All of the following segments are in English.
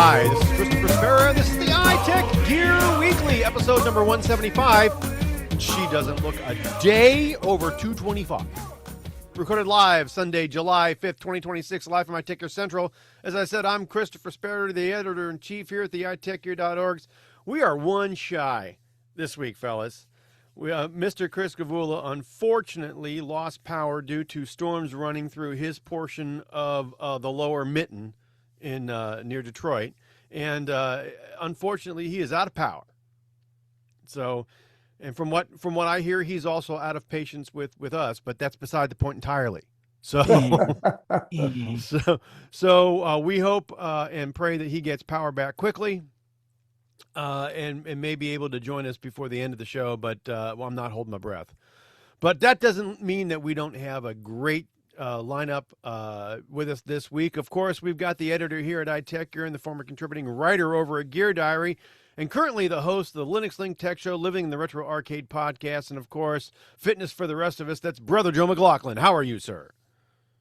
Hi, this is Christopher Spera. This is the iTechGear Weekly, episode number 175. She doesn't look a day over 225. Recorded live Sunday, July 5th, 2026, live from iTechGear Central. As I said, I'm Christopher Spera, the editor-in-chief here at the iTechGear.org. We are one shy this week, fellas. Mr. Chris Gavula unfortunately lost power due to storms running through his portion of the lower mitten in near Detroit, and unfortunately he is out of power. So, and from what I hear, he's also out of patience with us, but that's beside the point entirely. So, we hope and pray that he gets power back quickly. And may be able to join us before the end of the show, but I'm not holding my breath. But that doesn't mean that we don't have a great lineup with us this week. Of course, we've got the editor here at iTechGear and the former contributing writer over at Gear Diary, and currently the host of the Linux Link Tech Show, Living in the Retro Arcade podcast, and of course, fitness for the rest of us. That's Brother Joe McLaughlin. How are you, sir?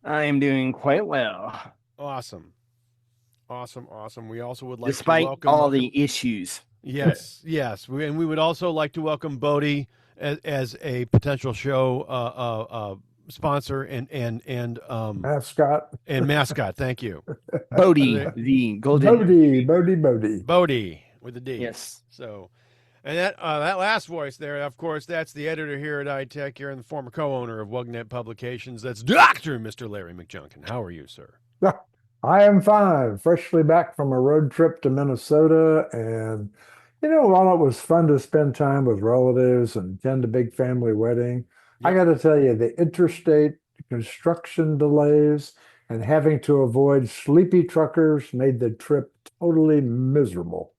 I am doing quite well. Awesome. We also would like despite to welcome all the issues. Yes. We would also like to welcome Bodie as a potential show sponsor and mascot. Thank you, Bodie, the golden Bodie with a D. Yes. So, and that last voice there, of course, that's the editor here at iTechGear and the former co-owner of WUGNET Publications. That's Dr. Mr. Larry McJunkin. How are you, sir? I am fine, freshly back from a road trip to Minnesota. And, while it was fun to spend time with relatives and attend a big family wedding, yep, I got to tell you, the interstate construction delays and having to avoid sleepy truckers made the trip totally miserable.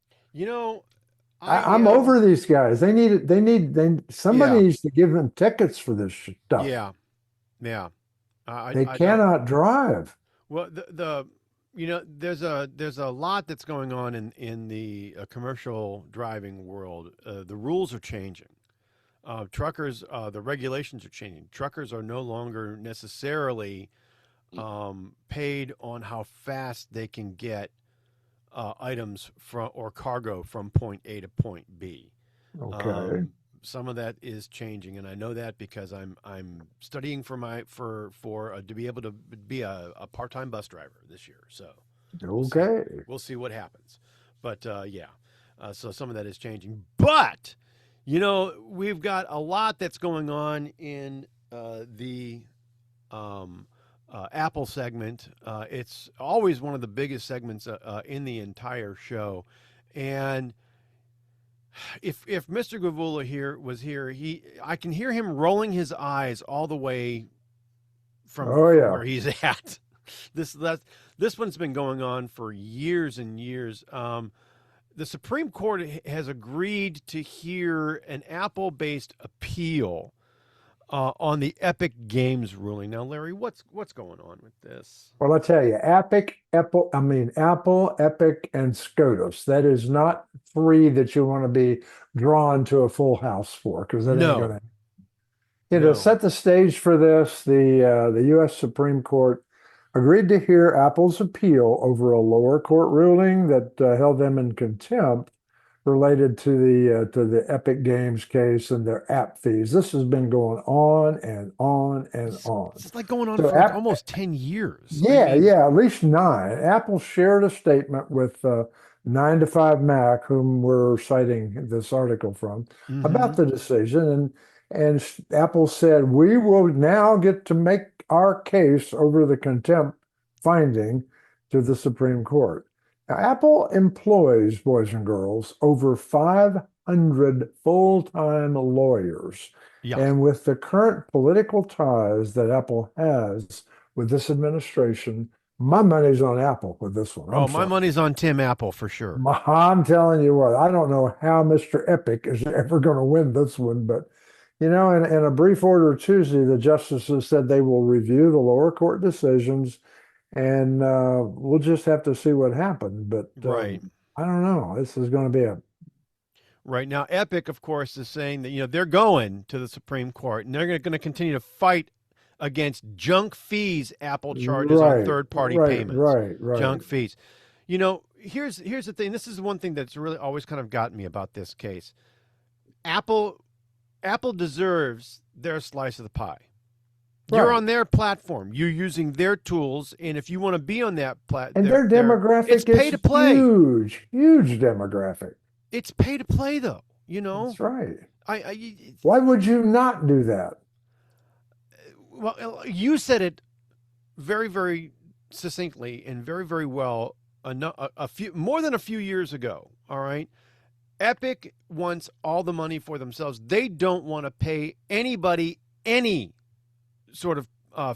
I'm over these guys. Somebody needs to give them tickets for this stuff. Yeah. They cannot drive. Well, there's a lot that's going on in the commercial driving world. The rules are changing. Truckers, the regulations are changing. Truckers are no longer necessarily paid on how fast they can get items or cargo from point A to point B. Okay. Some of that is changing, and I know that because I'm studying for to be able to be a part-time bus driver this year. So we'll see what happens. But so some of that is changing. But we've got a lot that's going on in the Apple segment. It's always one of the biggest segments in the entire show, and if Mr. Gavula was here, I can hear him rolling his eyes all the way from where he's at. This one's been going on for years and years. The Supreme Court has agreed to hear an Apple-based appeal on the Epic Games ruling. Now, Larry, what's going on with this? Well, I tell you, Apple, Epic, and SCOTUS. That is not three that you want to be drawn to a full house for, because that ain't going to. To set the stage for this, the U.S. Supreme Court agreed to hear Apple's appeal over a lower court ruling that held them in contempt related to the Epic Games case and their app fees. This has been going on and on and on. It's like going on for almost 10 years. Yeah, at least 9. Apple shared a statement with 9to5Mac, whom we're citing this article from, about the decision. And Apple said, we will now get to make our case over the contempt finding to the Supreme Court. Now, Apple employs, boys and girls, over 500 full-time lawyers. Yeah. And with the current political ties that Apple has with this administration, my money's on Apple with this one. My money's on Tim Apple for sure. I'm telling you what, I don't know how Mr. Epic is ever going to win this one, but in a brief order Tuesday, the justices said they will review the lower court decisions, and we'll just have to see what happens. But I don't know. This is going to be Right now, Epic, of course, is saying that they're going to the Supreme Court, and they're going to continue to fight against junk fees Apple charges on third-party payments. Right. Junk fees. here's the thing. This is one thing that's really always kind of gotten me about this case. Apple deserves their slice of the pie. You're Right. on their platform. You're using their tools, and if you want to be on that And their demographic it's pay is to play. huge, huge demographic. It's pay to play, though. You know, That's right. I Why would you not do that? well, you said it very, very succinctly and very, very well. A few more than a few years ago. All right, Epic wants all the money for themselves. They don't want to pay anybody any sort of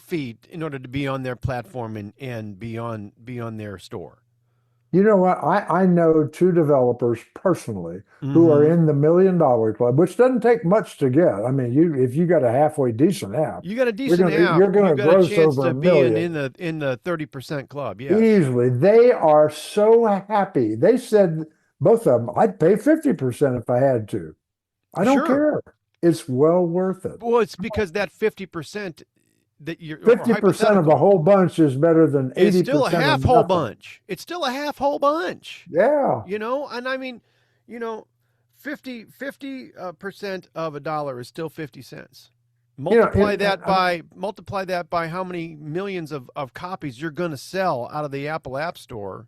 fee in order to be on their platform and be on their store. You know what? I know two developers personally who are Mhm. in the $1 million club, which doesn't take much to get. I mean, if you got a halfway decent app, You got a decent app. you're You gonna got a gross chance over to $1 be in million the 30% club. Yes. easily. They are so happy. They said both of them, I'd pay 50% if I had to. I don't Sure. care. It's well worth it. Well, it's because that 50% that you're 50% of a whole bunch is better than it's 80% still a of half whole nothing. bunch. It's still a half whole bunch. Yeah. You know, and I mean, 50% of a dollar is still 50 cents. Multiply that by how many millions of copies you're going to sell out of the Apple App Store.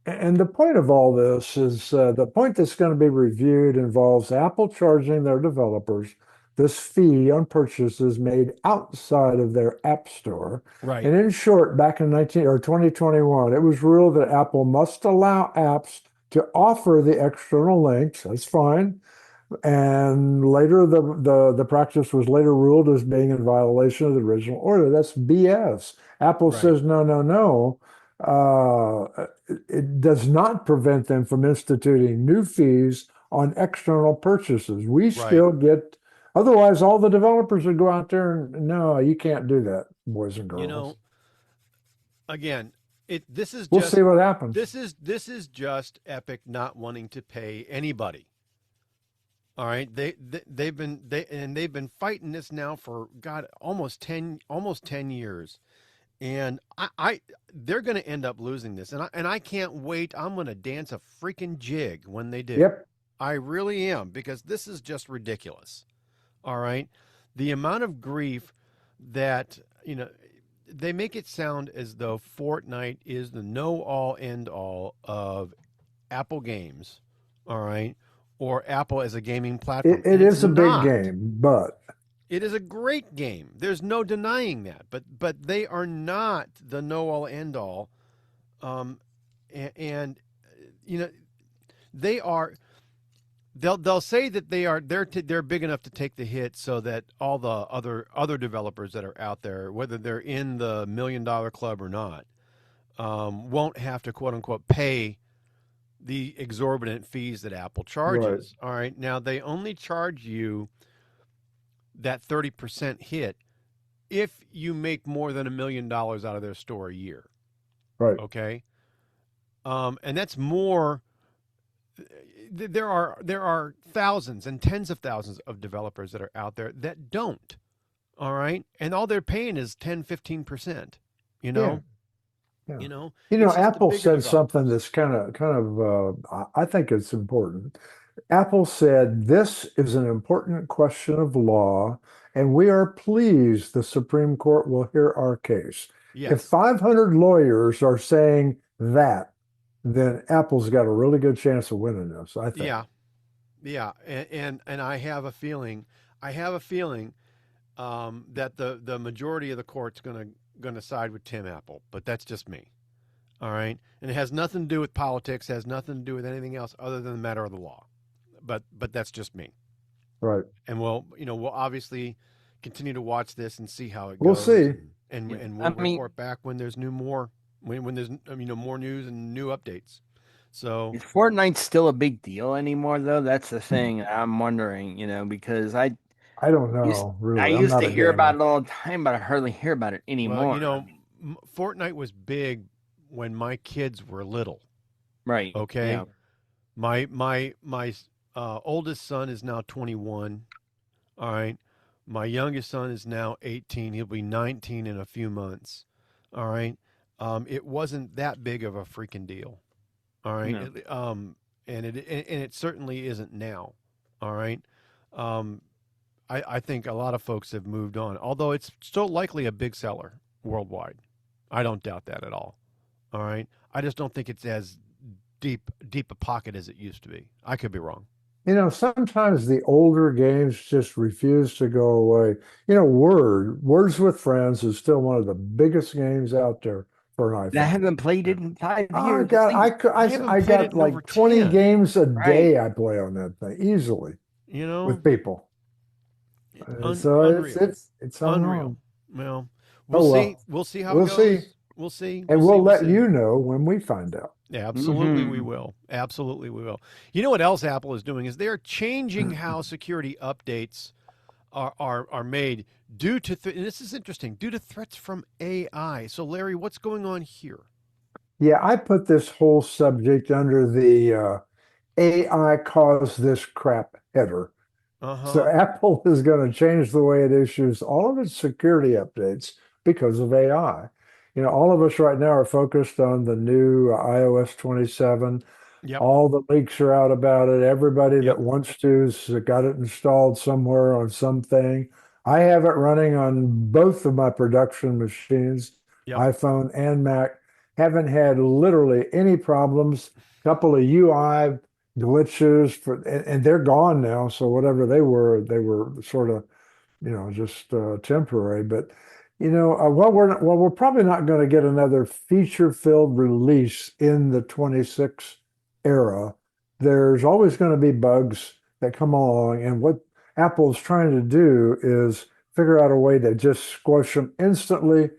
And the point of all this is the point that's going to be reviewed involves Apple charging their developers this fee on purchases made outside of their App Store. Right. And in short, back in 2021, it was ruled that Apple must allow apps to offer the external links. That's fine. And later, the practice was later ruled as being in violation of the original order. That's BS. Apple Right. says, no, no, no. It does not prevent them from instituting new fees on external purchases. We still get, otherwise, all the developers would go out there and, no, you can't do that, boys and girls. Again, We'll see what happens. This is just Epic not wanting to pay anybody. All right, they've been fighting this now for almost 10 years, and they're going to end up losing this, and I can't wait. I'm going to dance a freaking jig when they do. Yep. I really am, because this is just ridiculous. All right, the amount of grief that they make it sound as though Fortnite is the know all end all of Apple games. All right. Or Apple as a gaming platform. It is a big game, but it is a great game. There's no denying that. But they are not the know all end all. They are. They'll say that they're big enough to take the hit, so that all the other developers that are out there, whether they're in the $1 million club or not, won't have to quote unquote pay the exorbitant fees that Apple charges. Right. All right. Now, they only charge you that 30% hit if you make more than $1 million out of their store a year. Right. Okay. And that's more. There are thousands and tens of thousands of developers that are out there that don't. All right. And all they're paying is 10, 15%, you know? Yeah. Apple said something that's kind of I think it's important. Apple said, this is an important question of law, and we are pleased the Supreme Court will hear our case. Yes. If 500 lawyers are saying that, then Apple's got a really good chance of winning this, I think. Yeah. And I have a feeling that the majority of the court's going to side with Tim Apple, but that's just me. All right. And it has nothing to do with politics, has nothing to do with anything else other than the matter of the law. But that's just me. Right. And we'll obviously continue to watch this and see how it goes. We'll see. And we'll report back when there's more news and new updates. So is Fortnite still a big deal anymore, though? That's the thing I'm wondering, because I don't know, really. I used to hear about it all the time, but I hardly hear about it anymore. Well, Fortnite was big when my kids were little. Right. Okay. Yeah. My oldest son is now 21. All right. My youngest son is now 18. He'll be 19 in a few months. All right. It wasn't that big of a freaking deal. All right. No. And it certainly isn't now. All right. Um, I think a lot of folks have moved on, although it's still likely a big seller worldwide. I don't doubt that at all. All right. I just don't think it's as deep a pocket as it used to be. I could be wrong. Sometimes the older games just refuse to go away. Words with Friends is still one of the biggest games out there for an I iPhone. haven't played it in 5 years. I haven't I played it got in over like 20 10. games a Right. day I play on that thing easily You know, with people. So unreal, it's unreal. unknown. Well, we'll Oh see. well, We'll see how it we'll see, goes. We'll see. and We'll see. we'll We'll let see. you know when we find out. Yeah, absolutely, we Hmm. will. Absolutely, we will. You know what else Apple is doing is they're changing how security updates are made due to and this is interesting, due to threats from AI. So, Larry, what's going on here? Yeah, I put this whole subject under the AI caused this crap header. Uh So huh. Apple is going to change the way it issues all of its security updates because of AI. All of us right now are focused on the new iOS 27. Yep. All the leaks are out about it. Everybody that Yep. wants to has got it installed somewhere on something. I have it running on both of my production machines, Yep. iPhone and Mac. Haven't had literally any problems. Couple of UI glitches and they're gone now. So whatever they were sort of just temporary. But we're probably not going to get another feature-filled release in the 26 era. There's always going to be bugs that come along, and what Apple's trying to do is figure out a way to just squash them instantly.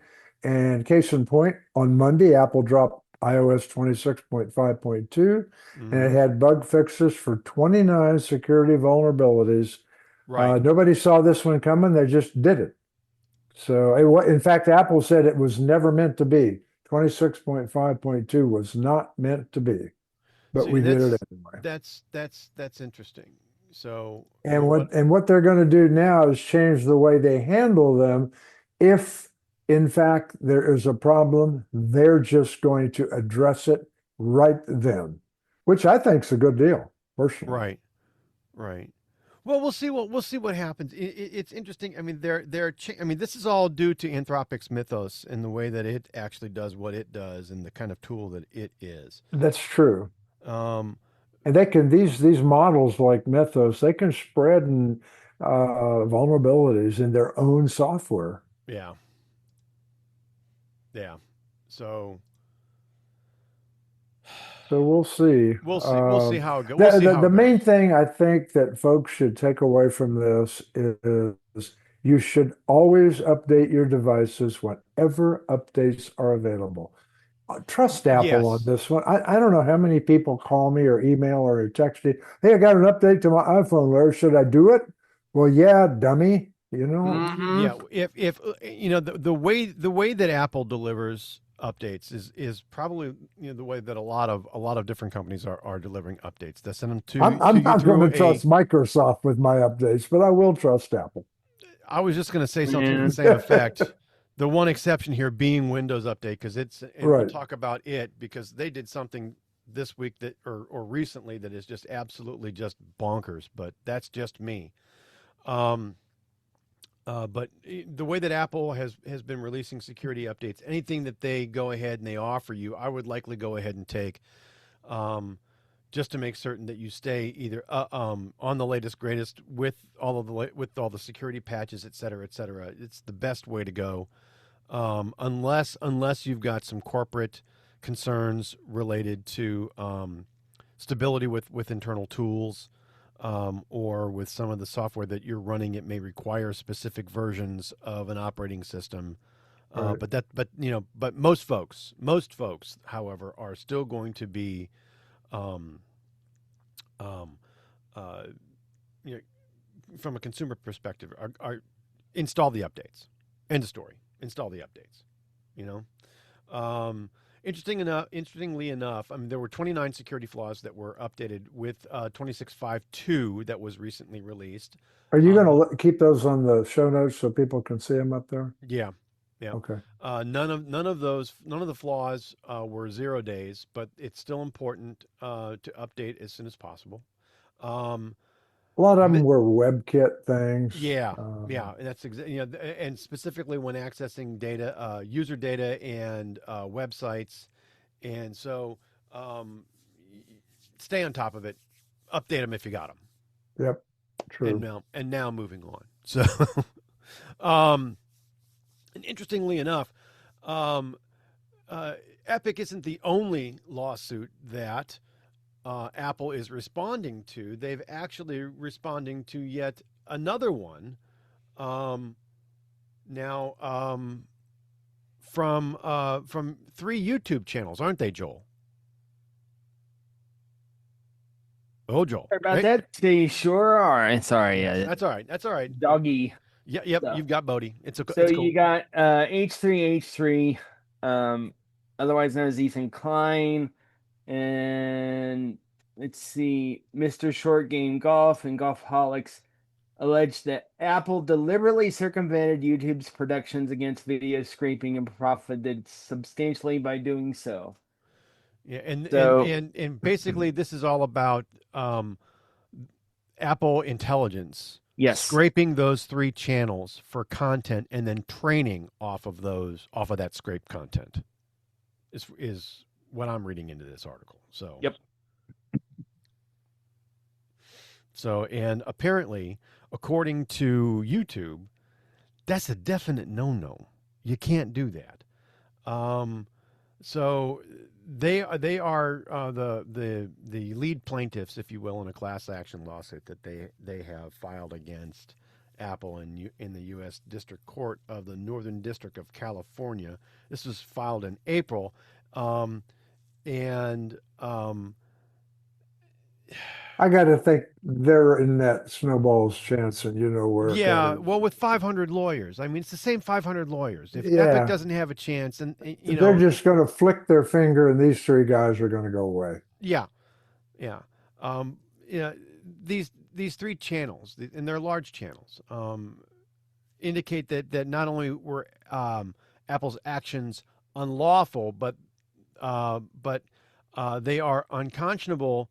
And case in point, on Monday, Apple dropped iOS 26.5.2, and it Mm-hmm. had bug fixes for 29 security vulnerabilities. Right. Nobody saw this one coming. They just did it. So, in fact, Apple said it was never meant to be. 26.5.2 was not meant to be, but See, we did it anyway. that's interesting. So, And what? what they're going to do now is change the way they handle them. If, in fact, there is a problem, they're just going to address it right then, which I think is a good deal, personally. Right. Right. Well, we'll see what happens. It's interesting. I mean, I mean, this is all due to Anthropic's mythos and the way that it actually does what it does and the kind of tool that it is. That's true. Um, And they can these models like Mythos, they can spread vulnerabilities in their own software. yeah, yeah. So So we'll see. we'll see. We'll see how it goes. We'll The, see the how the it main goes. thing I think that folks should take away from this is you should always update your devices whenever updates are available. Trust Apple on Yes. this one. I don't know how many people call me or email or text me. Hey, I got an update to my iPhone, Larry. Should I do it? Well, yeah, dummy. Hmm. Yeah. If the way that Apple delivers updates is probably the way that a lot of different companies are delivering updates. They send them to I'm you not going through to a. trust Microsoft with my updates, but I will trust Apple. I was just going to say something to the Yeah. same effect. The one exception here being Windows Update, because and we'll Right. talk about it because they did something this week that or recently that is just absolutely just bonkers. But that's just me. Um, but the way that Apple has been releasing security updates, anything that they go ahead and they offer you, I would likely go ahead and take. Um, just to make certain that you stay either on the latest greatest with with all the security patches, et cetera, et cetera. It's the best way to go, unless you've got some corporate concerns related to stability with internal tools. Or with some of the software that you're running, it may require specific versions of an operating system. Right. But most folks, however, are still going to be um, um, uh, you know, from a consumer perspective, are install the updates. End of story. Install the updates. You know, interestingly enough, I mean, there were 29 security flaws that were updated with 26.5.2 that was recently released. Are you Um, going to keep those on the show notes so people can see them up there? yeah, Yeah. Okay. None of the flaws were 0 days, but it's still important to update as soon as possible. Um, A lot of them th- were WebKit things. yeah, yeah, and that's exactly, and specifically when accessing data, user data, and websites, and so um, stay on top of it. Update them if you got them, Yep. and True. now moving on. So, um, and interestingly enough, um, Epic isn't the only lawsuit that Apple is responding to. They've actually responding to yet another one um, now from 3 YouTube channels, aren't they, Joel? Oh, Joel. Sorry about Hey, that. They sure are. Sorry, yeah, that's all right. That's all right. doggy Yeah, yep. stuff. You've got Bodie. So It's you cool. got H3H3, um, otherwise known as Ethan Klein, and let's see, Mr. Short Game Golf and Golfholics alleged that Apple deliberately circumvented YouTube's protections against video scraping and profited substantially by doing so. Yeah, and and So and and basically, this is all about Apple Intelligence yes, scraping those 3 channels for content and then training off of that scraped content is what I'm reading into this article. So yep. and apparently, according to YouTube, that's a definite no-no. You can't do that. So they are the lead plaintiffs, if you will, in a class action lawsuit that they have filed against Apple in the U.S. District Court of the Northern District of California. This was filed in April, and I got to think they're in that snowball's chance, and you know where it yeah, goes. well, with 500 lawyers, I mean, it's the same 500 lawyers. If Epic Yeah, doesn't have a chance, and they're just going to flick their finger, and these 3 guys are going to go away. yeah, yeah. Um, yeah, these 3 channels, and they're large channels, indicate that not only were Apple's actions unlawful, but they are unconscionable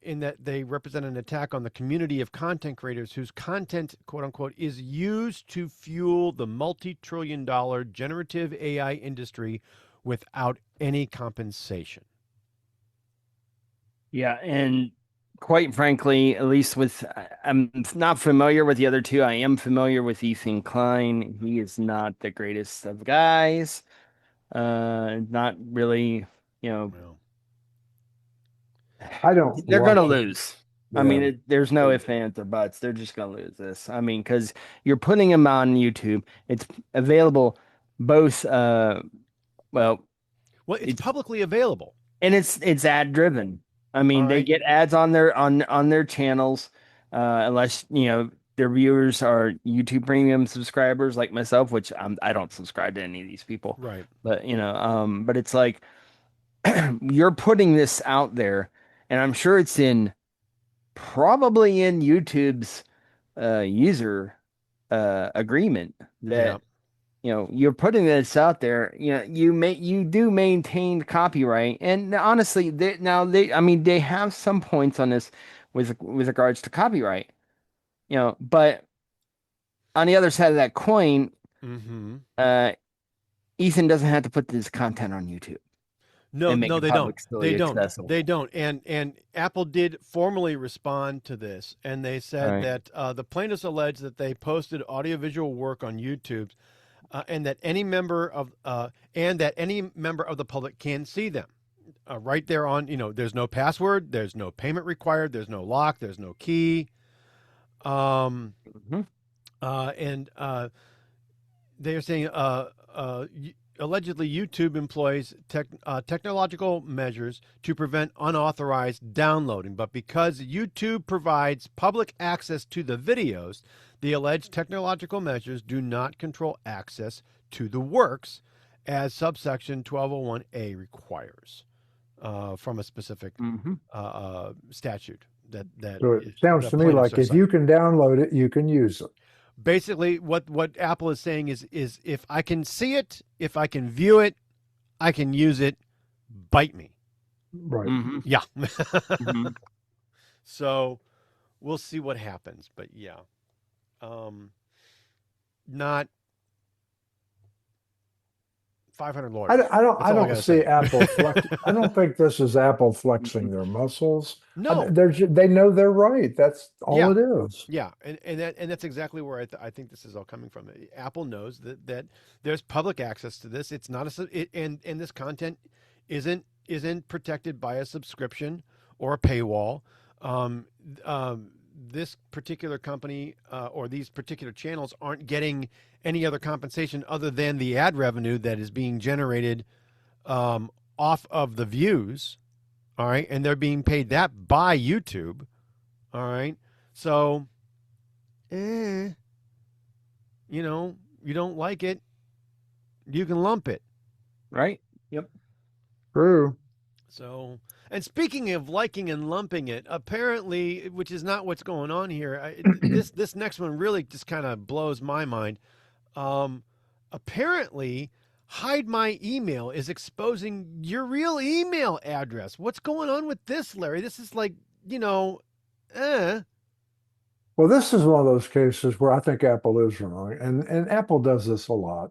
in that they represent an attack on the community of content creators whose content, quote unquote, is used to fuel the multi-trillion-dollar generative AI industry without any compensation. Yeah, and quite frankly, at least I'm not familiar with the other 2. I am familiar with Ethan Klein. He is not the greatest of guys. Not really, you know, Well, I don't they're going to watch it. lose. I Yeah. mean, there's no ifs, ands, or buts. They're just going to lose this. I mean, because you're putting them on YouTube. It's available both, well, well, it's it's publicly available. and it's ad driven. I All mean, they right. get ads on their channels, unless their viewers are YouTube Premium subscribers like myself, which I don't subscribe to any of these people. Right. But but it's like you're putting this out there, and I'm sure it's probably in YouTube's user agreement Yeah. that you're putting this out there. You do maintain copyright, and honestly, I mean, they have some points on this with regards to copyright. But on the other side of that coin, Mm-hmm. uh, Ethan doesn't have to put this content on YouTube No, and make no, it they don't. They publicly don't. accessible. They don't. And Apple did formally respond to this, and they All said right. that the plaintiffs alleged that they posted audiovisual work on YouTube, and that any member of the public can see them. Right there on, there's no password, there's no payment required, there's no lock, there's no key. Um, Mhm. and They are saying allegedly YouTube employs technological measures to prevent unauthorized downloading, but because YouTube provides public access to the videos, the alleged technological measures do not control access to the works, as subsection 1201A requires from a specific Mhm. statute that So it is, sounds the to me plaintiffs like are if you citing. can download it, you can use it. basically what Apple is saying is if I can see it, if I can view it, I can use it. Bite me. Right. Mm-hmm. Yeah. Mm-hmm. So we'll see what happens, but yeah, not 500 lawyers. That's I all I don't gotta see say. Apple flex. I don't think this is Apple flexing their muscles. No. They know they're right. That's all Yeah. it is. Yeah, and that's exactly where I think this is all coming from. Apple knows that there's public access to this. It's not and this content isn't protected by a subscription or a paywall. Um, this particular company or these particular channels aren't getting any other compensation other than the ad revenue that is being generated off of the views. All right, and they're being paid that by YouTube. All right, so. You don't like it, you can lump it. Right? Yep. True. So, and speaking of liking and lumping it, apparently, which is not what's going on here, this next one really just kind of blows my mind. Apparently, Hide My Email is exposing your real email address. What's going on with this, Larry? This is like, Well, this is one of those cases where I think Apple is wrong, and Apple does this a lot.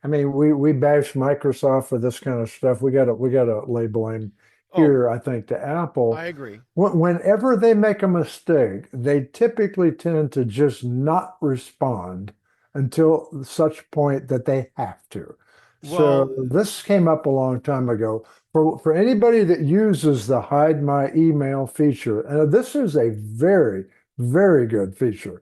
I mean, we bash Microsoft for this kind of stuff. We gotta lay blame Oh, here, I think, to Apple. I agree. Whenever they make a mistake, they typically tend to just not respond until such point that they have to. Well, So this came up a long time ago. For anybody that uses the Hide My Email feature, and this is a very, very good feature.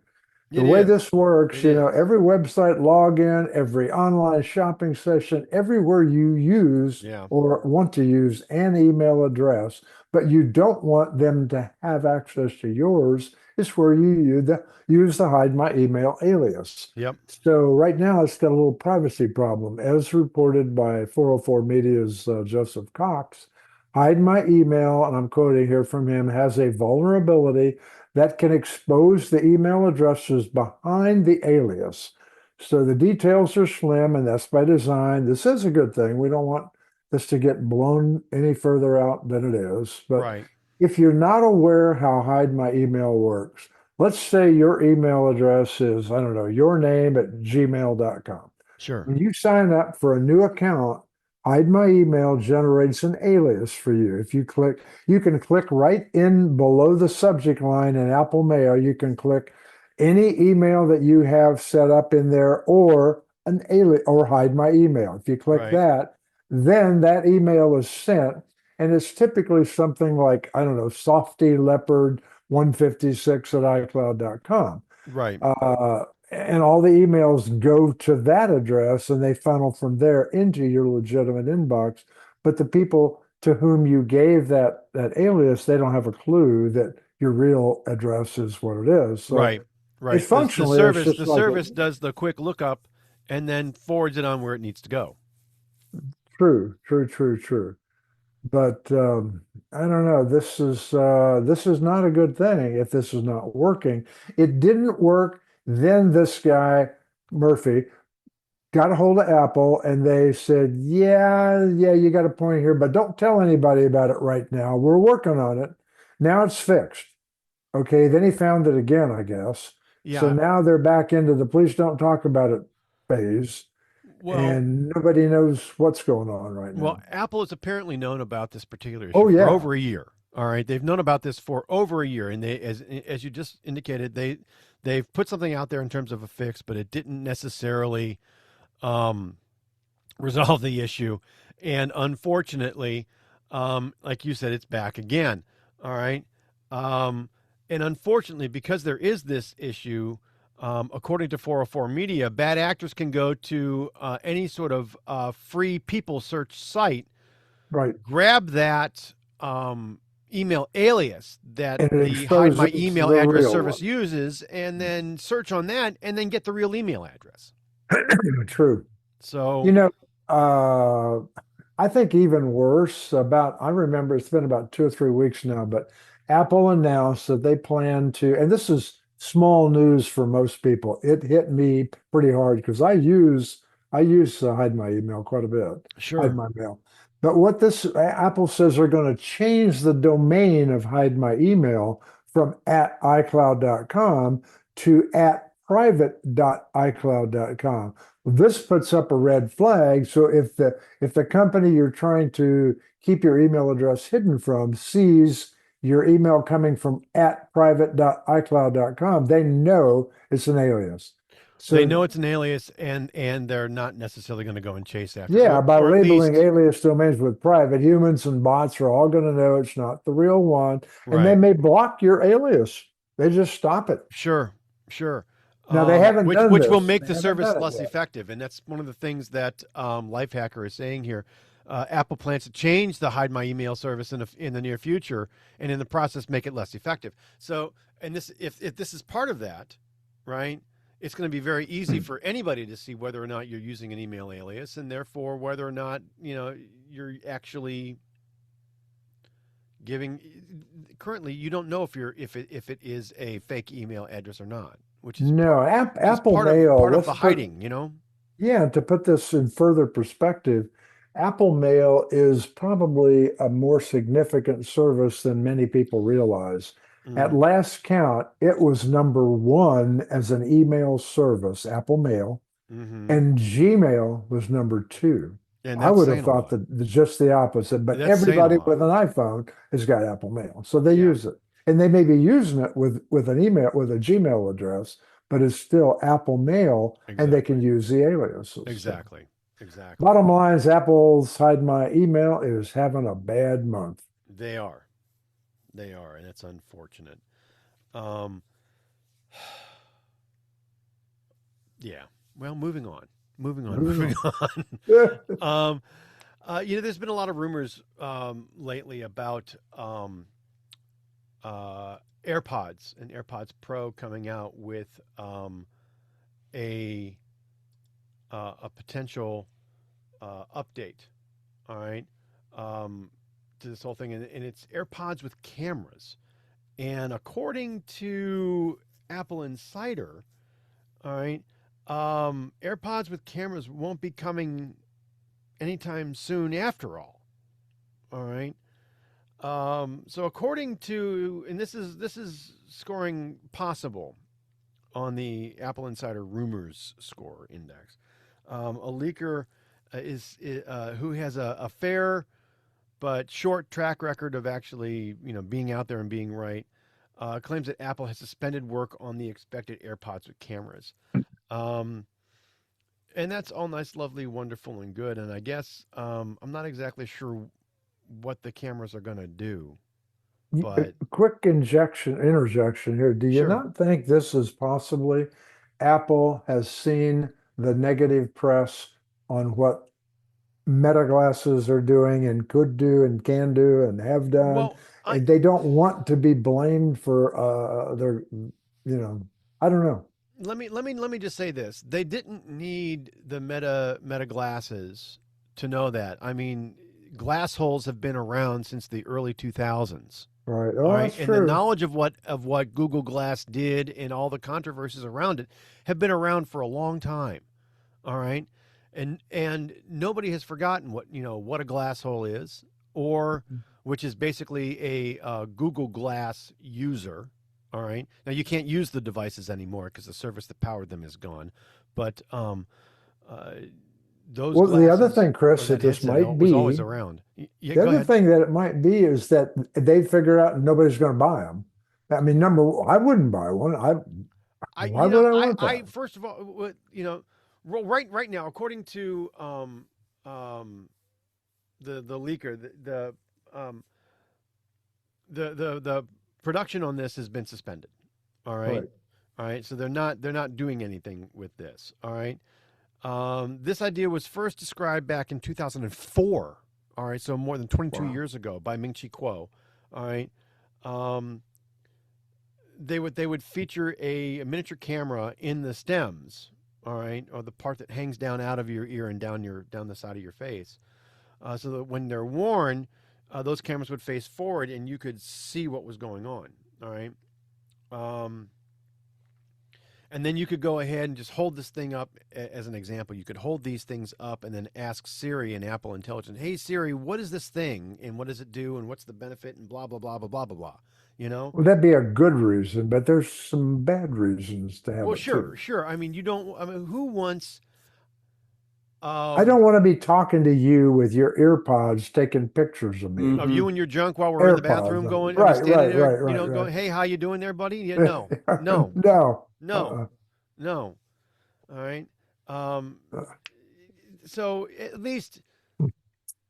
The it way is. this works, It is. every website login, every online shopping session, everywhere you use Yeah. or want to use an email address, but you don't want them to have access to yours, is where you use the Hide My Email alias. Yep. So right now it's got a little privacy problem, as reported by 404 Media's Joseph Cox. Hide My Email, and I'm quoting here from him, has a vulnerability that can expose the email addresses behind the alias. So the details are slim, and that's by design. This is a good thing. We don't want this to get blown any further out than it is. But Right. if you're not aware how Hide My Email works, let's say your email address is, I don't know, your name at gmail.com. Sure. When you sign up for a new account, Hide My Email generates an alias for you. If you click, you can click right in below the subject line in Apple Mail. You can click any email that you have set up in there or an alias or Hide My Email. If you click Right. that, then that email is sent. And it's typically something like, I don't know, Softy Leopard 156 at iCloud.com. Right. And all the emails go to that address and they funnel from there into your legitimate inbox. But the people to whom you gave that alias, they don't have a clue that your real address is what it is. So Right. Right. it's functionally, it's just The like service does the quick lookup and then forwards it on where it needs to go. true, true, true, true. But I don't know. This is not a good thing if this is not working. It didn't work. Then this guy Murphy got a hold of Apple and they said, yeah, you got a point here, but don't tell anybody about it right now. We're working on it. Now it's fixed. Okay. Then he found it again, I guess. So Yeah. now they're back into the please don't talk about it phase, Well, and nobody knows what's going on right well, now. Apple has apparently known about this particular issue Oh, for yeah. over a year. All right. They've known about this for over a year. And they, as you just indicated, they've put something out there in terms of a fix, but it didn't necessarily resolve the issue. And unfortunately, like you said, it's back again. All right. And unfortunately, because there is this issue, according to 404 Media, bad actors can go to any sort of free people search site, Right. grab that email alias that And it the Hide My exposes Email the address real service one. uses, and then search on that, and then get the real email address. True. So, You know, I think even worse I remember it's been about 2 or 3 weeks now, but Apple announced that they plan to, and this is small news for most people. It hit me pretty hard because I use hide my email quite a bit, hide Sure. my mail. But what this Apple says they're going to change the domain of hide my email from at iCloud.com to at private.icloud.com. This puts up a red flag. So if the company you're trying to keep your email address hidden from sees your email coming from at private.icloud.com, they know it's an alias. They So know it's an alias, and they're not necessarily going to go and chase after it, yeah, by or at labeling least alias domains with private, humans and bots are all going to know it's not the real one, and they right. may block your alias. They just stop it. Sure, sure. Now they haven't Which done will this. make They the haven't service done it less yet. effective, and that's one of the things that Lifehacker is saying here. Apple plans to change the Hide My Email service in the near future, and in the process make it less effective. So, and this if this is part of that, right? It's going to be very easy for anybody to see whether or not you're using an email alias, and therefore whether or not you're actually giving. Currently, you don't know if it is a fake email address or not, which is No, just Apple Mail. part of Let's the put hiding, you know? Yeah, to put this in further perspective, Apple Mail is probably a more significant service than many people realize. At Mm, last count, it was number one as an email service, Apple Mail, hmm. and Gmail was number two. And I that's would have saying a thought lot. that just the opposite, but That's saying a everybody lot. with an iPhone has got Apple Mail, so they Yeah, use it. And they may be using it with an email with a Gmail address, but it's still Apple Mail, and they can exactly. use the aliases. So. Exactly. Exactly. Bottom line is Apple's Hide My Email is having a bad month. They are. They are, and it's unfortunate. Um, yeah. Well, moving on. Moving on. Moving Moving on. on. Yeah. There's been a lot of rumors lately about AirPods and AirPods Pro coming out with a a potential update. All right, to this whole thing, and it's AirPods with cameras. And according to Apple Insider, all right, AirPods with cameras won't be coming anytime soon. After all, all right. So according to, and this is scoring possible on the Apple Insider Rumors Score Index. A leaker is who has a fair but short track record of actually being out there and being right. Claims that Apple has suspended work on the expected AirPods with cameras. Um, and that's all nice, lovely, wonderful, and good. And I guess I'm not exactly sure what the cameras are going to do, but Quick interjection here. Do you sure. not think this is possibly Apple has seen the negative press on what Meta glasses are doing and could do and can do and have done, Well, I and they don't want to be blamed for I don't know. let me just say this: they didn't need the Meta glasses to know that. I mean, glass holes have been around since the early 2000s. Right. All Oh, right, that's and the true. knowledge of what Google Glass did and all the controversies around it have been around for a long time. All right, and nobody has forgotten what a glass hole is, or which is basically a Google Glass user. All right, now you can't use the devices anymore because the service that powered them is gone, but uh, those Well, the other glasses thing, or Chris, that that this headset might was always be, around. Yeah, the go other ahead. thing that it might be is that they figure out nobody's going to buy them. I mean, I wouldn't buy one. I Why you know would I I want I that? first of all right now according to um the leaker um the production on this has been suspended. All right. Right. All right. So they're not doing anything with this. All right. This idea was first described back in 2004. All right. So more than 22 Wow. years ago by Ming Chi Kuo. All right. Um, they would feature a miniature camera in the stems, all right, or the part that hangs down out of your ear and down the side of your face, so that when they're worn, those cameras would face forward and you could see what was going on. All right. Um, And then you could go ahead and just hold this thing up as an example. You could hold these things up and then ask Siri and Apple Intelligence, hey, Siri, what is this thing and what does it do and what's the benefit and blah, blah, blah, blah, blah, blah, blah. You know? Well, that'd be a good reason, but there's some bad reasons to have Well, it sure, too. sure. I mean, who wants, I don't want to be talking to you with your earpods taking pictures of me. of you and your junk while we're in the bathroom AirPods. going, Right, standing right, there, right, right, going, right. hey, how you doing there, buddy? Yeah, no, no, No. no, no. All right. Um, Uh, so at least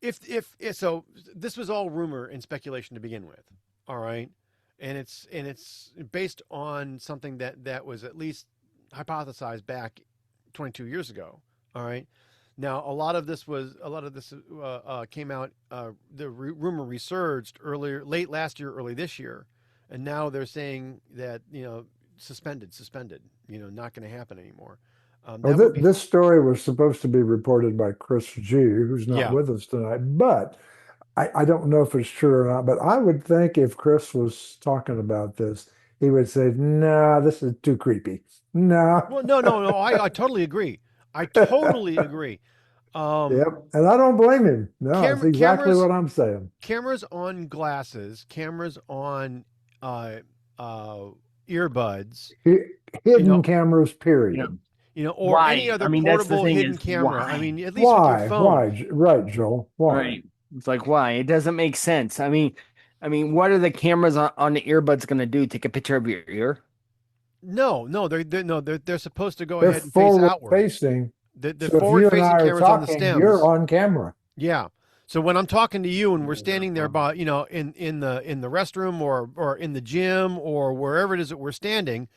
if so, this was all rumor and speculation to begin with. All right. And it's based on something that was at least hypothesized back 22 years ago. All right. Now, a lot of this came out. The rumor resurged late last year, early this year, and now they're saying that suspended. Not going to happen anymore. Well, That would be this story was supposed to be reported by Chris G, who's not yeah. with us tonight, but I don't know if it's true or not. But I would think if Chris was talking about this, he would say, "Nah, this is too creepy." No. Well, no. I totally agree. I totally agree. Yep, and I don't blame him. No, it's exactly Cameras, what I'm saying. cameras on glasses, cameras on earbuds, Hidden cameras, You period. know, or any why? other I mean, that's the portable thing hidden is camera. I why? mean, at least with your Why? phone. Why? Right, Joel. Why? Right. It's like why? It doesn't make sense. I mean, what are the cameras on the earbuds going to do? Take a picture of your ear? No, they're supposed to go They're ahead and face forward outward. facing. The So if you and forward-facing I are cameras on the talking, you're stems. on camera. Yeah. So when I'm talking to you and we're standing there by, in the restroom or in the gym or wherever it is that we're standing,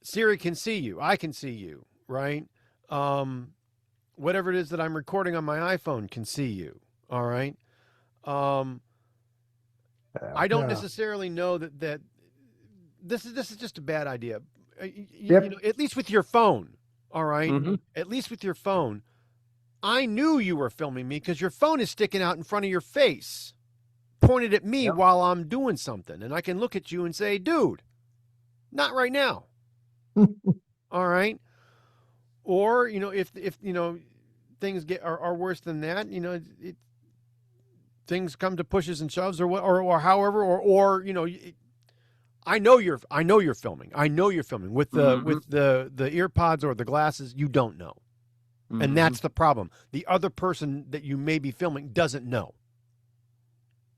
Siri can see you. I can see you, right? Whatever it is that I'm recording on my iPhone can see you. All right. I don't Yeah. necessarily know that this is just a bad idea. Yep. At least with your phone. All right? Mm-hmm. At least with your phone. I knew you were filming me because your phone is sticking out in front of your face, pointed at me Yep. while I'm doing something. And I can look at you and say, dude, not right now. All right. Or, if things are worse than that, things come to pushes and shoves or however, or I know you're filming. I know you're filming with the ear pods or the glasses. You don't know. And that's the problem. The other person that you may be filming doesn't know.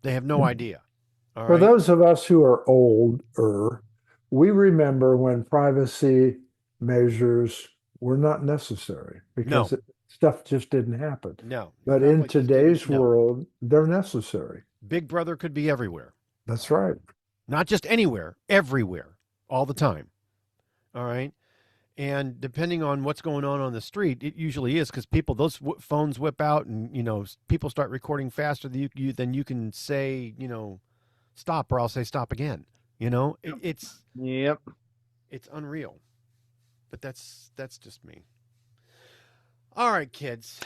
They have no idea. All For right. those of us who are older, we remember when privacy measures were not necessary because stuff just didn't happen. No. But in Conflict just today's didn't- no. world, they're necessary. Big Brother could be everywhere. That's right. Not just anywhere, everywhere, all the time. All right. And depending on what's going on the street, it usually is because those phones whip out and, people start recording faster than you can say, stop, or I'll say stop again. It's unreal. But that's just me. All right, kids.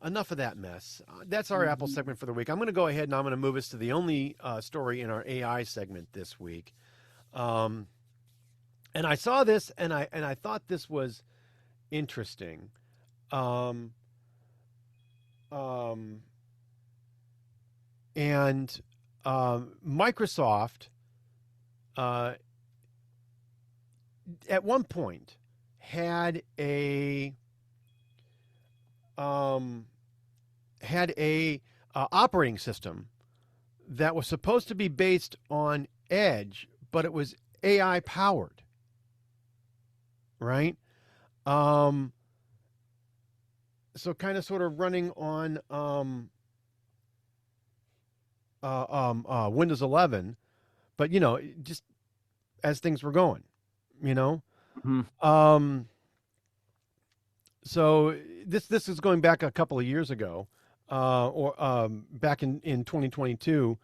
Enough of that mess. That's our Apple segment for the week. I'm going to go ahead and I'm going to move us to the only story in our AI segment this week. And I saw this and I thought this was interesting. Microsoft at one point had a operating system that was supposed to be based on Edge, but it was AI powered, right? So kind of sort of running on Windows 11, but just as things were going, So this is going back a couple of years ago, or back in 2022.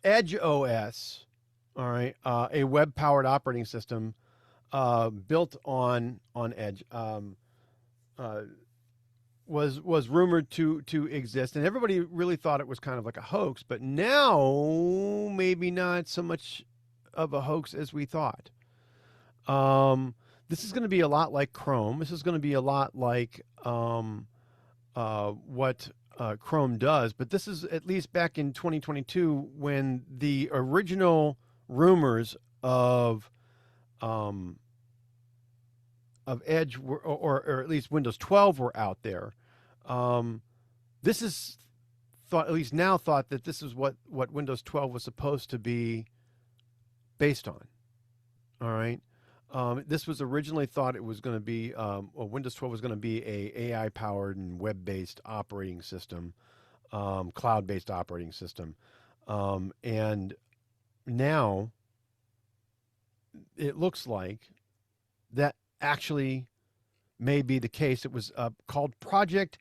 Edge OS, all right, a web-powered operating system built on Edge, was rumored to exist, and everybody really thought it was kind of like a hoax. But now, maybe not so much of a hoax as we thought. This is going to be a lot like Chrome. This is going to be a lot like what Chrome does. But this is at least back in 2022 when the original rumors um, of Edge or at least Windows 12 were out there. This is thought, at least now thought, that this is what Windows 12 was supposed to be based on. All right. This was originally thought it was going to be, Windows 12 was going to be a AI-powered and web-based operating system, cloud-based operating system. And now it looks like that actually may be the case. It was called Project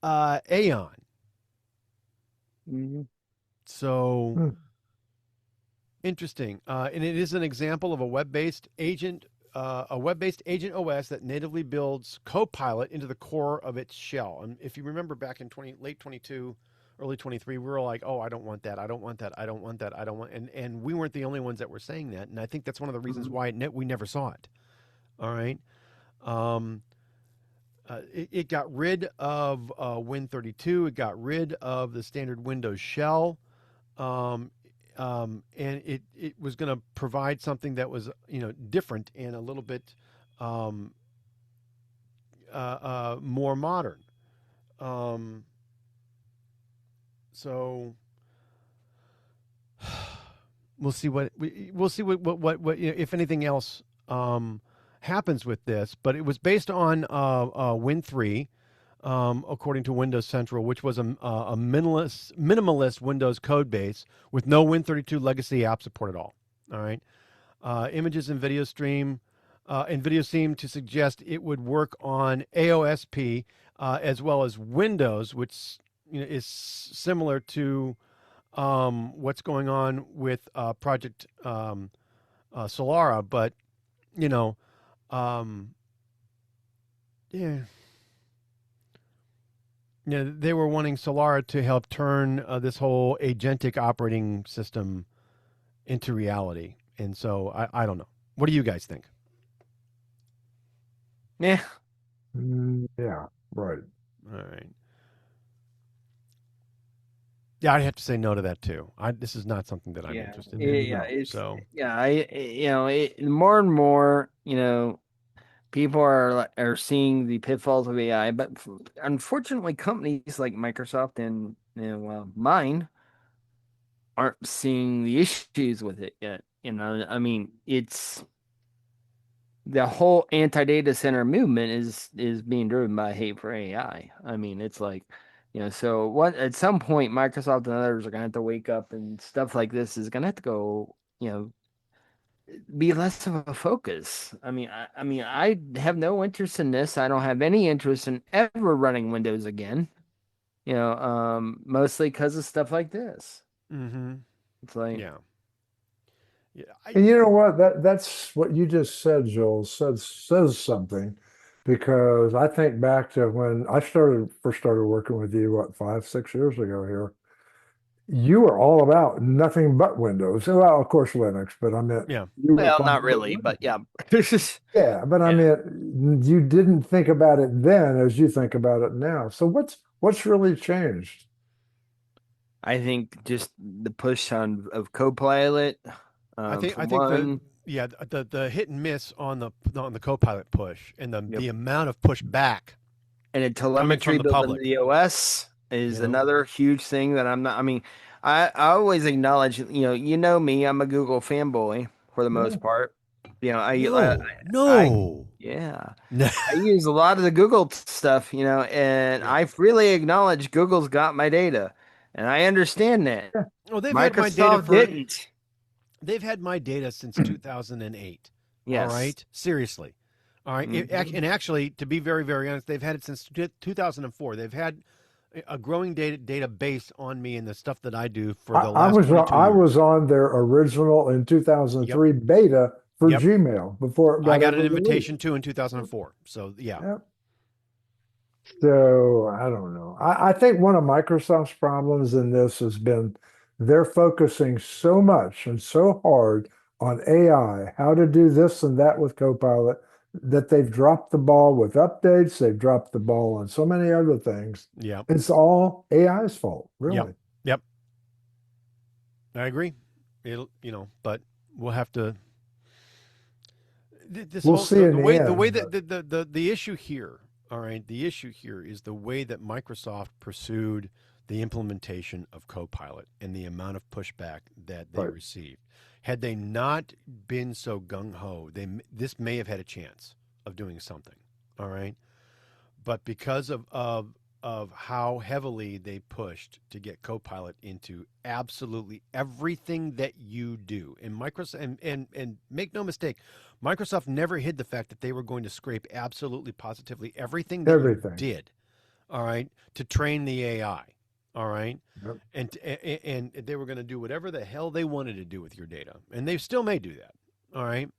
Aeon. Mm-hmm. So interesting, and it is an example of a web-based agent OS that natively builds Copilot into the core of its shell. And if you remember back in late 22, early 23, we were like, "Oh, I don't want that. I don't want that. I don't want that. I don't want." And we weren't the only ones that were saying that. And I think that's one of the reasons why we never saw it. All right. It got rid of Win32. It got rid of the standard Windows shell, and it was going to provide something that was different and a little bit more modern. So we'll see what if anything else happens with this, but it was based on Win3, according to Windows Central, which was a minimalist Windows code base with no Win32 legacy app support at all. All right, images and video seem to suggest it would work on AOSP as well as Windows, which is similar to what's going on with Project Solara, but yeah. They were wanting Solara to help turn this whole agentic operating system into reality. And so I don't know. What do you guys think? Yeah. Yeah, right. All right. Yeah, I'd have to say no to that too. This is not something that I'm interested in. Yeah, So more and more, people are seeing the pitfalls of AI, but unfortunately, companies like Microsoft and mine aren't seeing the issues with it yet. I mean, it's the whole anti-data center movement is being driven by hate for AI. I mean, it's like, so what at some point Microsoft and others are gonna have to wake up, and stuff like this is gonna have to go, be less of a focus. I mean, I have no interest in this. I don't have any interest in ever running Windows again. Mostly because of stuff like this. mm-hmm. It's like, Yeah. And you know what? That's what you just said, Joel, says something, because I think back to when I first started working with you, what, 5, 6 years ago here. You were all about nothing but Windows. Well, of course, Linux, but I meant Yeah. you were well, fine not with really, but Linux. yeah. Yeah, but I Yeah. mean, you didn't think about it then as you think about it now. So what's really changed? I think just the push of Copilot. I think For one, the hit and miss on the Copilot push and Yep. the amount of pushback and a telemetry the built public. into the OS is You know? another huge thing that I'm not. I mean, I always acknowledge, me, I'm a Google fanboy for the most part. No. Yeah, No. I use a lot of the Google stuff, and I freely acknowledge Google's got my data, and I understand that. Well, they've had my data Microsoft didn't. They've had my data since 2008. Yes. All right. Seriously. All right. Mhm. And actually, to be very, very honest, they've had it since 2004. They've had a growing database on me and the stuff that I do for the last 22 years. I was on their original in 2003 beta for Gmail before it got I got an released. invitation too in 2004. So yeah. Yep. So I don't know. I think one of Microsoft's problems in this has been they're focusing so much and so hard on AI, how to do this and that with Copilot, that they've dropped the ball with updates. They've dropped the ball on so many other things. Yeah. It's all AI's fault, really. Yep. I agree. But we'll have to. We'll see in the end. The way that the issue here, all right, the issue here is the way that Microsoft pursued the implementation of Copilot and the amount of pushback that they received. Had they not been so gung-ho, this may have had a chance of doing something, all right? But because of how heavily they pushed to get Copilot into absolutely everything that you do, and Microsoft, and make no mistake, Microsoft never hid the fact that they were going to scrape absolutely positively everything that you did, all right, to train the AI. All right. Yep. And they were going to do whatever the hell they wanted to do with your data. And they still may do that. All right.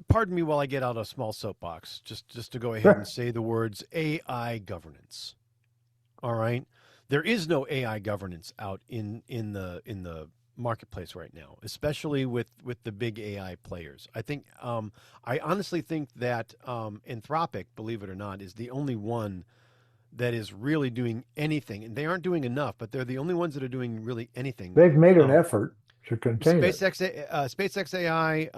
Pardon me while I get out a small soapbox, just to go ahead and say the words AI governance. All right. There is no AI governance out in the marketplace right now, especially with the big AI players. I think I honestly think that Anthropic, believe it or not, is the only one that is really doing anything, and they aren't doing enough, but they're the only ones that are doing really anything. They've made an effort to contain SpaceX AI,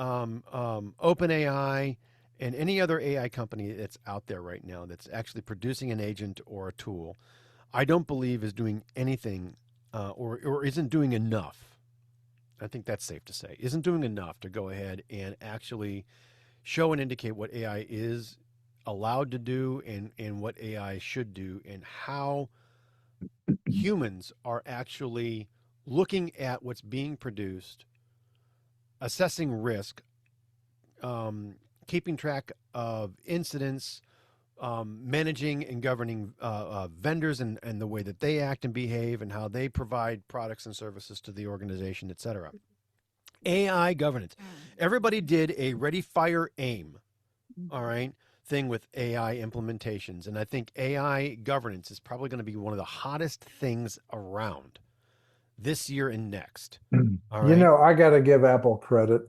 OpenAI, and any other AI company that's out there right now that's actually producing an agent or a tool, I don't believe is doing anything or isn't doing enough. I think that's safe to say. Isn't doing enough to go ahead and actually show and indicate what AI is allowed to do and what AI should do, and how humans are actually looking at what's being produced, assessing risk, keeping track of incidents, managing and governing vendors and the way that they act and behave and how they provide products and services to the organization, etc. AI governance. Everybody did a ready, fire, aim, all right, thing with AI implementations. And I think AI governance is probably going to be one of the hottest things around this year and next. All right? I got to give Apple credit.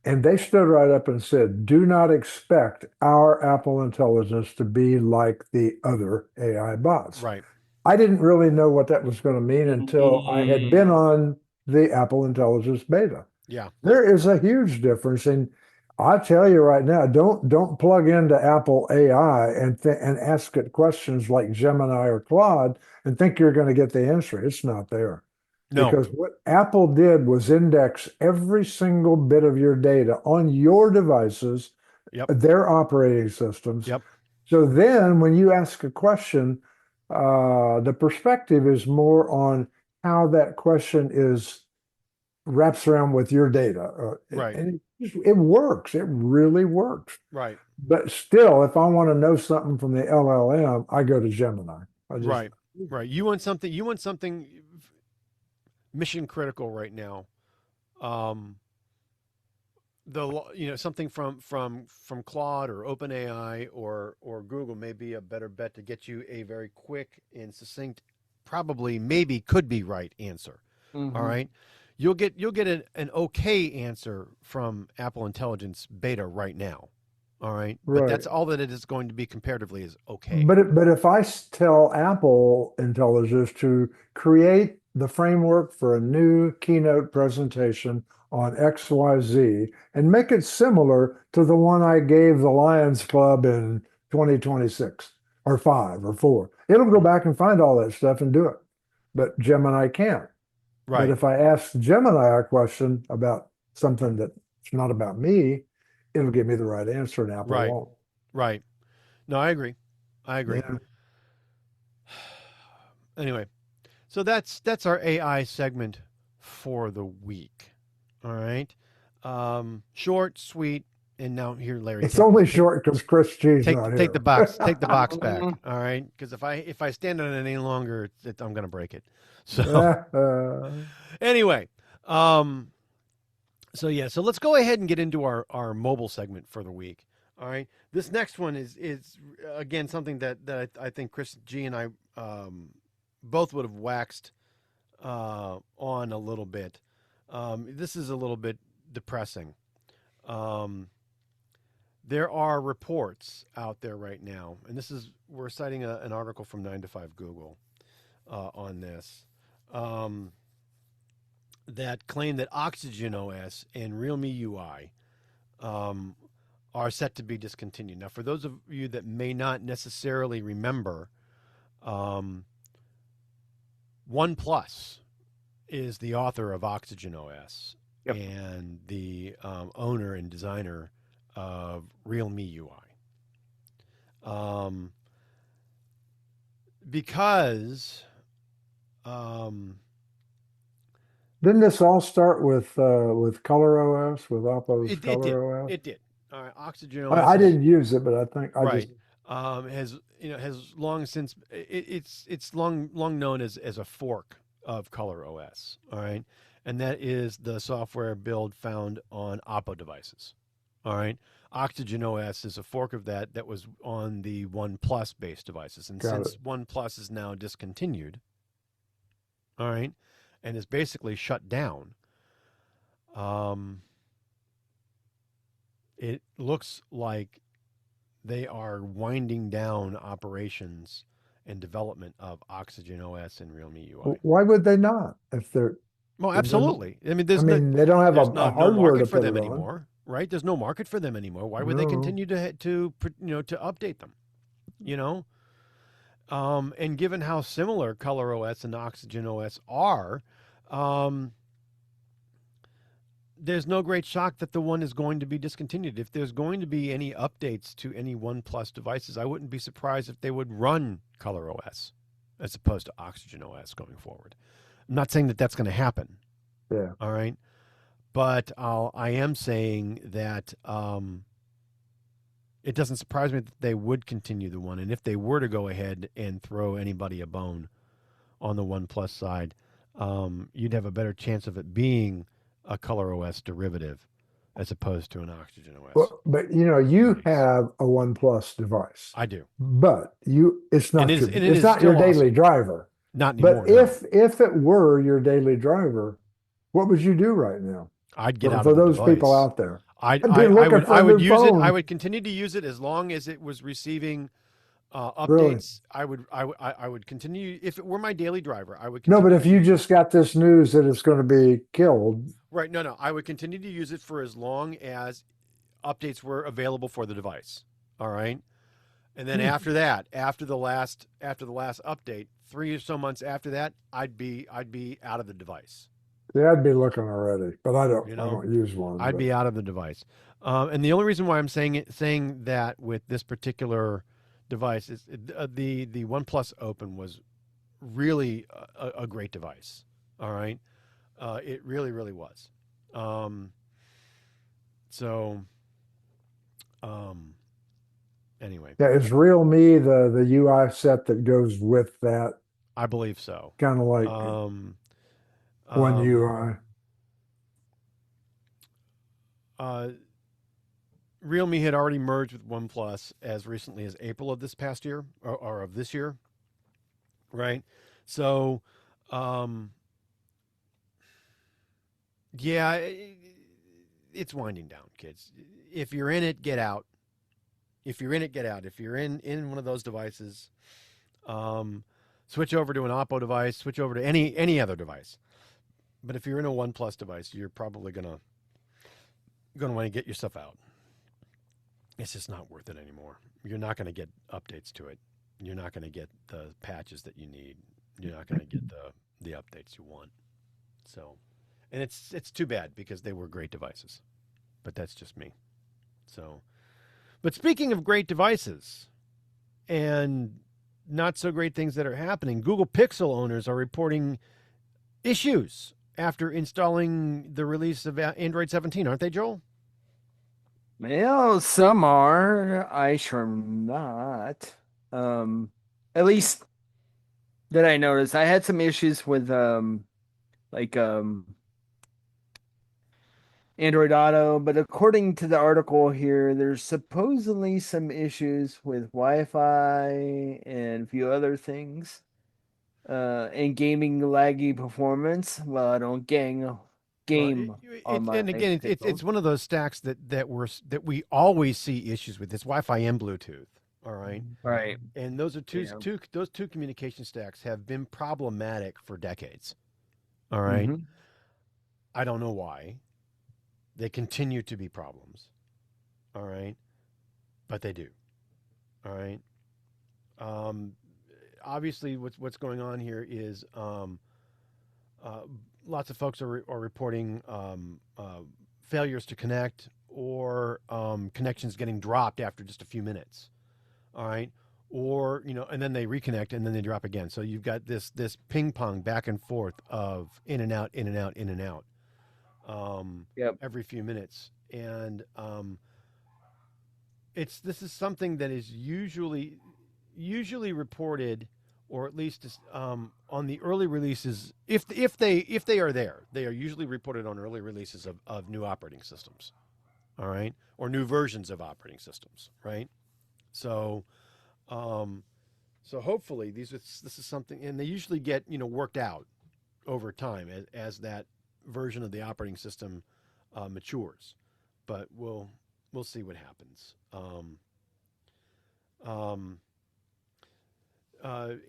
And they stood right up and said, do not expect our Apple Intelligence to be like the other AI bots. Right. I didn't really know what that was going to mean until I had been on the Apple Intelligence beta. Yeah. There is a huge difference. And I tell you right now, don't plug into Apple AI and ask it questions like Gemini or Claude and think you're going to get the answer. It's not there. No. Because what Apple did was index every single bit of your data on your devices, their operating systems. Yep. So then when you ask a question, the perspective is more on how that question wraps around with your data. Right. And it works. It really works. Right. But still, if I want to know something from the LLM, I go to Gemini. Right. You want something mission critical right now. Something from Claude or OpenAI or Google may be a better bet to get you a very quick and succinct, probably maybe could be right answer. Mm-hmm. All right. You'll get an okay answer from Apple Intelligence beta right now. All right. But that's all that it is going to be comparatively is okay. But if I tell Apple Intelligence to create the framework for a new keynote presentation on XYZ and make it similar to the one I gave the Lions Club in 2026 or 5 or 4, it'll go back and find all that stuff and do it. But Gemini can't. Right. But if I ask Gemini a question about something that's not about me, it'll give me the right answer, and Apple won't. Right. No, I agree. Yeah. Anyway, so that's our AI segment for the week. All right. Short, sweet, and now here, Larry. It's only short because Chris G's not here. Take the box back. All right, because if I stand on it any longer, I'm going to break it. So anyway, so let's go ahead and get into our mobile segment for the week. All right, this next one is again something that I think Chris G and I both would have waxed on a little bit. This is a little bit depressing. Um, there are reports out there right now, and we're citing an article from 9 to 5 Google on this, that claim that Oxygen OS and Realme UI are set to be discontinued. Now, for those of you that may not necessarily remember, OnePlus is the author of Oxygen OS Yep. and the owner and designer of Realme UI. Because Didn't this all start with Color OS, with Oppo's it did. Color OS? It did. All right, Oxygen OS I is didn't use it, but I think I right. just Has long since it's long known as a fork of Color OS. All right, and that is the software build found on Oppo devices. All right, Oxygen OS is a fork of that was on the OnePlus based devices, and Got since OnePlus is now discontinued, all right, and is basically shut down. It looks like they are winding down operations and development of Oxygen OS and Realme UI. why would they not if they're Well, if they're absolutely. I mean, I mean they don't have there's a no hardware market to for put them it on. anymore, right? There's no market for them anymore. Why would they No. continue to to update them? You know, and given how similar Color OS and Oxygen OS are, there's no great shock that the one is going to be discontinued. If there's going to be any updates to any OnePlus devices, I wouldn't be surprised if they would run Color OS as opposed to Oxygen OS going forward. I'm not saying that that's going to happen. Yeah. All right. But I am saying that it doesn't surprise me that they would continue the one. And if they were to go ahead and throw anybody a bone on the OnePlus side, you'd have a better chance of it being a Color OS derivative as opposed to an Oxygen OS. Well, but you have a OnePlus device. I do. But it's not it it's is not your still daily awesome. driver. Not anymore. But if it were your daily driver, what would you do right now? I'd get out for of the those device. people out there. I would use it. I would continue to use it as long as it was receiving updates. Really? I would continue if it were my daily driver. I would No, continue but if you just got this news that it's going to be killed, right? No, I would continue to use it for as long as updates were available for the device. All right, and then after that, after the last update, 3 or so months after that, I'd be out of the device. yeah, I'd be looking already, but I don't use one. I'd be out of the device. And the only reason why I'm saying that with this particular device is the OnePlus Open was really a great device. All right, it really was. Anyway, yeah, is Realme the UI set that goes with that? I believe so. Kind of like One UI. Realme had already merged with OnePlus as recently as April of this past year, or of this year, right? So, yeah, it's winding down, kids. If you're in it, get out. If you're in it, get out. If you're in one of those devices, switch over to an Oppo device, switch over to any other device. But if you're in a OnePlus device, you're probably gonna want to get yourself out. It's just not worth it anymore. You're not going to get updates to it. You're not going to get the patches that you need. You're not going to get the updates you want. So, and it's too bad because they were great devices. But that's just me. So, but speaking of great devices and not so great things that are happening, Google Pixel owners are reporting issues after installing the release of Android 17, aren't they, Joel? Well, some are. I sure am not. At least that I noticed. I had some issues with Android Auto, but according to the article here, there's supposedly some issues with Wi-Fi and a few other things. And gaming laggy performance. Well, I don't gang game on my and again, it's one of those stacks that we always see issues with. It's Wi-Fi and Bluetooth. All right, right. and those are Yeah. those two communication stacks have been problematic for decades. All right, Mhm. I don't know why. They continue to be problems. All right, but they do. All right. Um, Obviously, what's going on here is uh, lots of folks are reporting failures to connect or connections getting dropped after just a few minutes. All right. Or, and then they reconnect and then they drop again. So you've got this ping pong back and forth of in and out, in and out, in and out Yep. every few minutes. And this is something that is usually reported, or at least on the early releases. If they are there, they are usually reported on early releases of new operating systems. All right, or new versions of operating systems. Right. So, so hopefully this is something, and they usually get worked out over time as that version of the operating system matures. But we'll see what happens.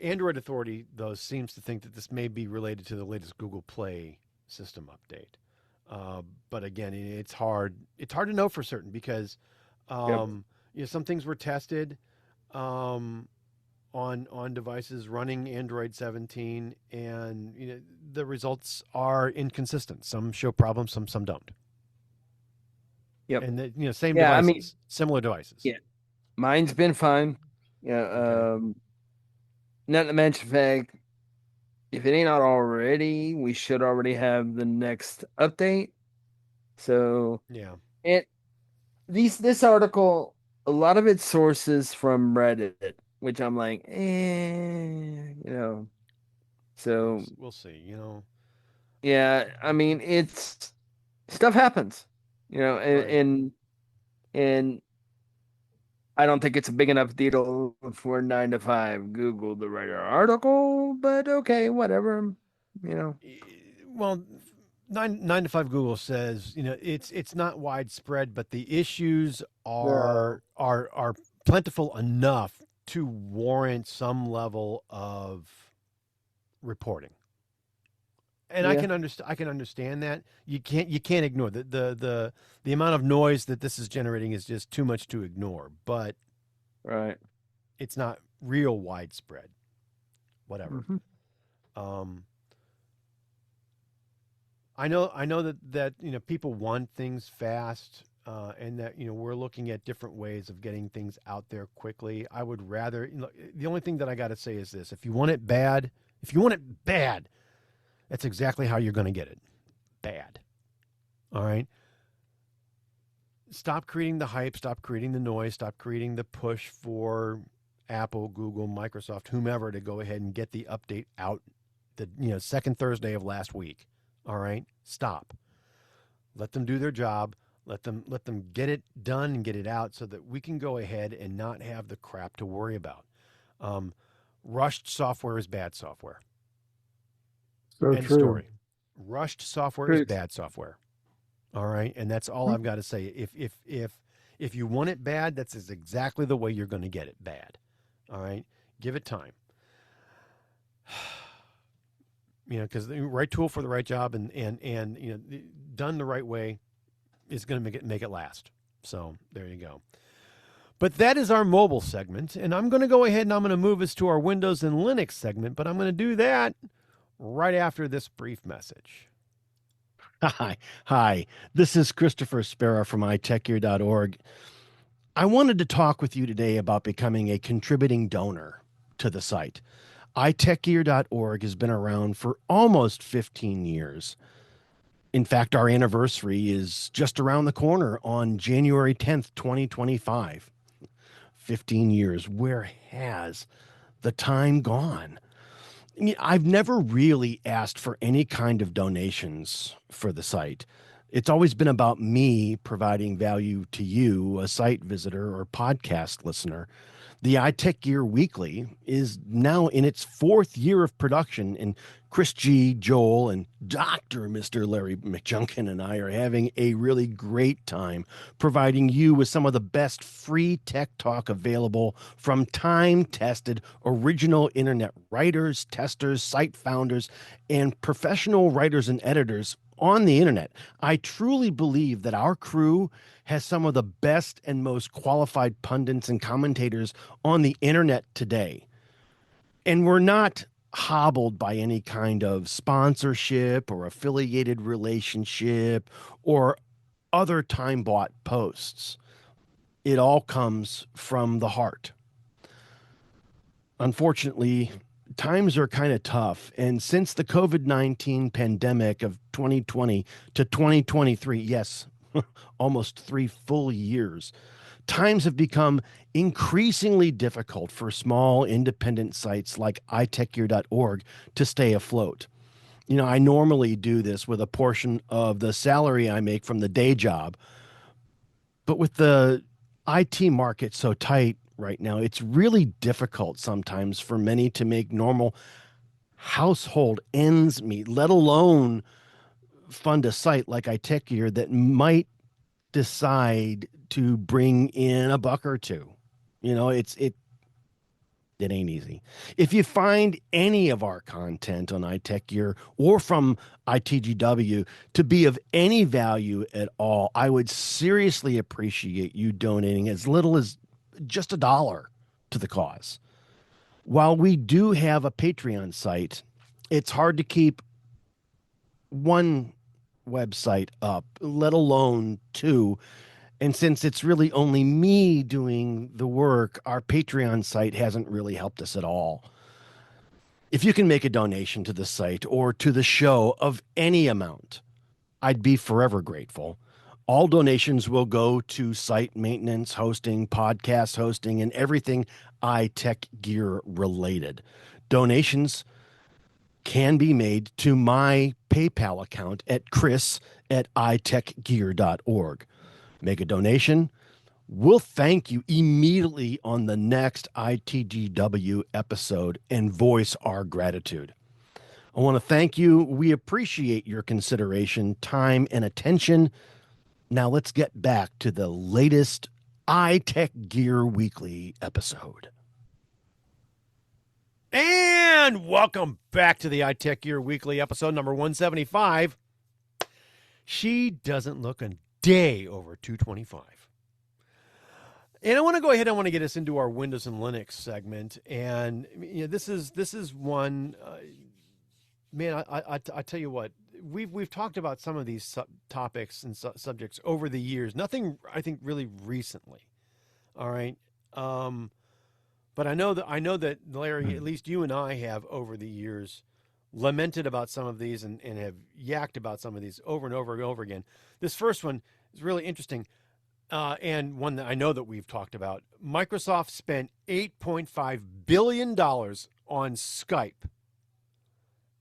Android Authority, though, seems to think that this may be related to the latest Google Play system update. But again, it's hard. It's hard to know for certain because some things were tested on devices running Android 17, and the results are inconsistent. Some show problems, some don't. Yep. And same Yeah, I devices, mean, similar devices. yeah, mine's been fine. Yeah. Okay. Not to mention the fact, if it ain't out already, we should already have the next update. So, Yeah. and this article, a lot of it sources from Reddit, which I'm like, So We'll see. yeah, I mean, it's stuff happens, Right. and I don't think it's a big enough deal for 9 to 5 Google to write an article, but okay, whatever, you know. Well, 9 to 5 Google says it's not widespread, but the issues No. are plentiful enough to warrant some level of reporting. And Yeah, I can understand that. You can't ignore the amount of noise that this is generating is just too much to ignore. But right. it's not real widespread. Whatever. Hmm. Um, I know that people want things fast, and that we're looking at different ways of getting things out there quickly. I would rather the only thing that I got to say is this: if you want it bad, that's exactly how you're going to get it. Bad. All right. Stop creating the hype. Stop creating the noise. Stop creating the push for Apple, Google, Microsoft, whomever to go ahead and get the update out the second Thursday of last week. All right, stop. Let them do their job. Let them get it done and get it out so that we can go ahead and not have the crap to worry about. Rushed software is bad software. So End true. story. Rushed software is Truth. bad software. All right, and that's all I've got to say. If you want it bad, that's exactly the way you're going to get it bad. All right, give it time. Because the right tool for the right job and done the right way is going to make it last. So there you go. But that is our mobile segment, and I'm going to go ahead and I'm going to move us to our Windows and Linux segment, but I'm going to do that right after this brief message. Hi. This is Christopher Spera from iTechGear.org. I wanted to talk with you today about becoming a contributing donor to the site. iTechGear.org has been around for almost 15 years. In fact, our anniversary is just around the corner on January 10th, 2025. 15 years. Where has the time gone? I've never really asked for any kind of donations for the site. It's always been about me providing value to you, a site visitor or podcast listener. The iTechGear Weekly is now in its 4th year of production, and Chris G, Joel, and Dr. Mr. Larry McJunkin and I are having a really great time providing you with some of the best free tech talk available from time-tested original internet writers, testers, site founders, and professional writers and editors on the internet. I truly believe that our crew has some of the best and most qualified pundits and commentators on the internet today. And we're not hobbled by any kind of sponsorship or affiliated relationship or other time-bought posts. It all comes from the heart. Unfortunately, times are kind of tough. And since the COVID-19 pandemic of 2020 to 2023, yes, almost 3 full years, times have become increasingly difficult for small independent sites like iTechGear.org to stay afloat. You know, I normally do this with a portion of the salary I make from the day job, but with the IT market so tight right now, it's really difficult sometimes for many to make normal household ends meet, let alone fund a site like iTechGear that might decide to bring in a buck or two. You know, it ain't easy. If you find any of our content on iTechGear or from ITGW to be of any value at all, I would seriously appreciate you donating as little as just $1 to the cause. While we do have a Patreon site, it's hard to keep one website up, let alone 2. And since it's really only me doing the work, our Patreon site hasn't really helped us at all. If you can make a donation to the site or to the show of any amount, I'd be forever grateful. All donations will go to site maintenance, hosting, podcast hosting, and everything iTechGear related. Donations can be made to my PayPal account at chris@itechgear.org. Make a donation. We'll thank you immediately on the next ITGW episode and voice our gratitude. I want to thank you. We appreciate your consideration, time, and attention. Now let's get back to the latest iTechGear Weekly episode. And welcome back to the iTechGear Weekly episode number 175. She doesn't look a day over 225. And I want to go ahead. I want to get us into our Windows and Linux segment. And you know, this is one. Man, I tell you what, we've talked about some of these topics and subjects over the years. Nothing, I think, really recently. All right. But I know that Larry, at least you and I have over the years lamented about some of these and have yacked about some of these over and over and over again. This first one is really interesting, and one that I know that we've talked about. Microsoft spent $8.5 billion on Skype.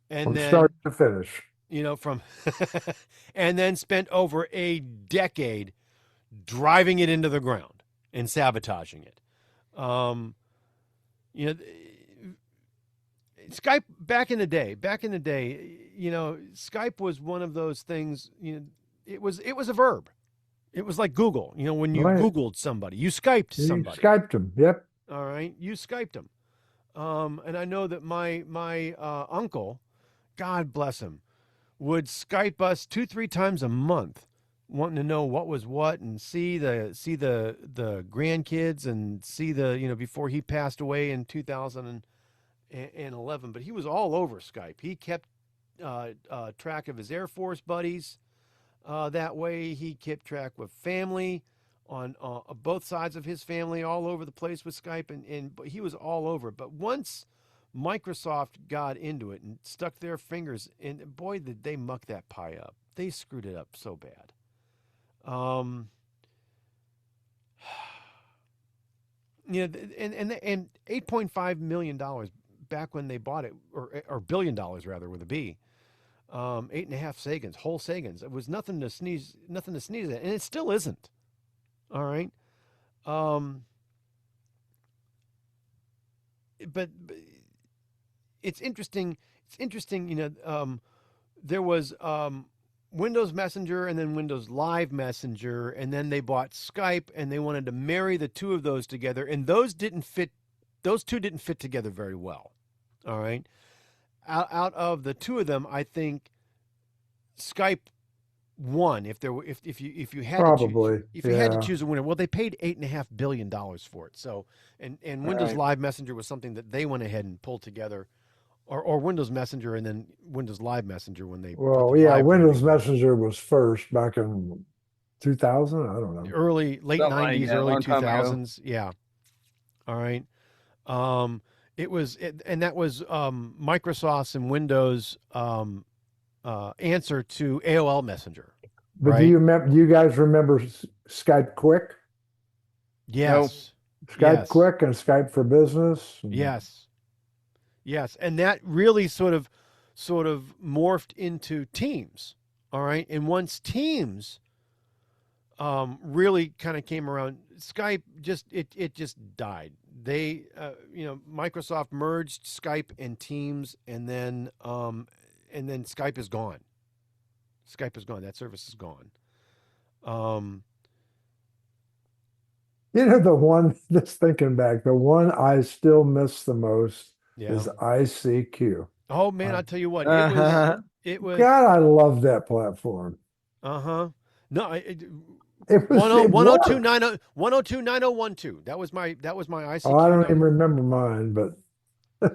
And From then, start to finish. you know, and then spent over a decade driving it into the ground and sabotaging it. You know, Skype back in the day, you know, Skype was one of those things, you know, it was a verb. It was like Google, you know, when you Right. Googled somebody, you Skyped You somebody. Skyped them. Yep. All right. You Skyped them. And I know that my uncle, God bless him, would Skype us 2-3 times a month, wanting to know what was what and see the grandkids and see the, you know, before he passed away in 2011. But he was all over Skype. He kept track of his Air Force buddies that way. He kept track with family on both sides of his family, all over the place with Skype, and he was all over. But once Microsoft got into it and stuck their fingers in, boy, did they muck that pie up. They screwed it up so bad. You know, and $8.5 million back when they bought it, or $1 billion rather, with a B. 8.5 whole Sagans. It was nothing to sneeze at, and it still isn't. All right. but it's interesting. It's interesting. There was Windows Messenger and then Windows Live Messenger, and then they bought Skype, and they wanted to marry the two of those together, and those didn't fit. Those two didn't fit together very well. All right. Out of the two of them, I think Skype won. If you had to choose, Probably. if you had to Yeah. choose a winner, well, they paid $8.5 billion for it. So, and Windows Right. Live Messenger was something that they went ahead and pulled together, or Windows Messenger and then Windows Live Messenger when they put the Well, yeah, live Windows branding Messenger was first back in 2000. I don't know. early late Something like 90s, that, a early long time ago. 2000s. Yeah. All right. And that was Microsoft's and Windows answer to AOL Messenger, But right? do you guys remember Skype Quick? Yes. Skype Yes. Quick and Skype for Business? Yes. Yes. And that really sort of morphed into Teams. All right. And once Teams really kind of came around, Skype it just died. They Microsoft merged Skype and Teams, and then Skype is gone. Skype is gone. That service is gone. Um, The one, just thinking back, the one I still miss the most yeah. is ICQ. Oh man, I'll tell you what. Uh-huh. It was God, I love that platform. uh-huh. No, It was, it 102 worked. 9012. That was my Oh, I ICQ don't even number. remember mine, but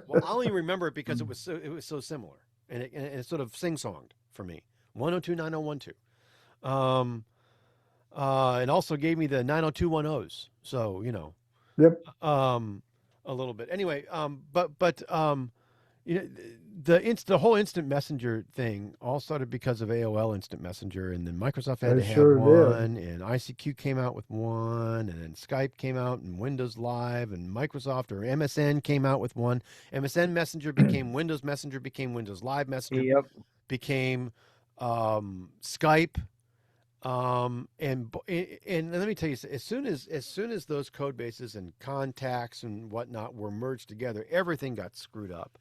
Well, I only remember it because it was so similar, and it sort of sing-songed for me. 102 9012. Um it also gave me the 90210s. So, yep. a little bit. Anyway, you know, the whole instant messenger thing all started because of AOL Instant Messenger, and then Microsoft had They to have sure did. one, and ICQ came out with one, and then Skype came out, and Windows Live, and Microsoft or MSN came out with one. MSN Messenger became Windows Messenger, became Windows Live Messenger, Yep. became Skype. And let me tell you, as soon as those code bases and contacts and whatnot were merged together, everything got screwed up.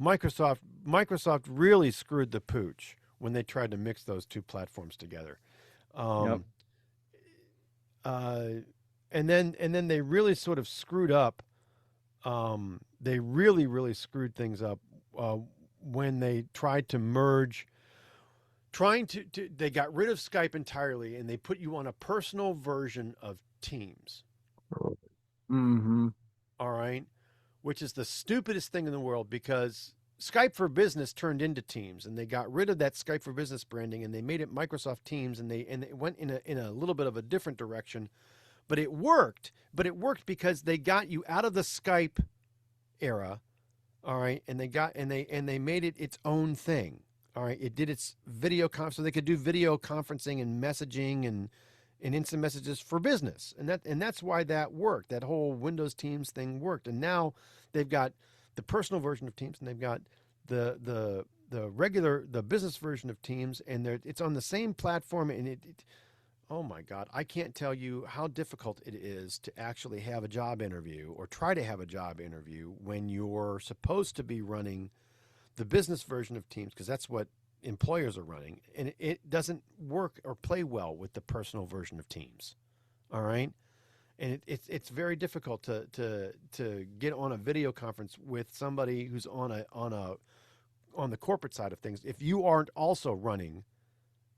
Microsoft really screwed the pooch when they tried to mix those two platforms together. Yep. Um, uh, and then they really sort of screwed up. They really screwed things up when they tried to merge. They got rid of Skype entirely, and they put you on a personal version of Teams. Mm-hmm. All right, which is the stupidest thing in the world, because Skype for Business turned into Teams, and they got rid of that Skype for Business branding, and they made it Microsoft Teams, and they went in a little bit of a different direction, but it worked. But it worked because they got you out of the Skype era, all right, and they made it its own thing. All right, it did its so they could do video conferencing and messaging and instant messages for business, and that's why that worked. That whole Windows Teams thing worked, and now they've got the personal version of Teams, and they've got the business version of Teams, and it's on the same platform, and oh my God, I can't tell you how difficult it is to actually have a job interview or try to have a job interview when you're supposed to be running the business version of Teams, because that's what employers are running, and it doesn't work or play well with the personal version of Teams. All right, and it's very difficult to get on a video conference with somebody who's on the corporate side of things if you aren't also running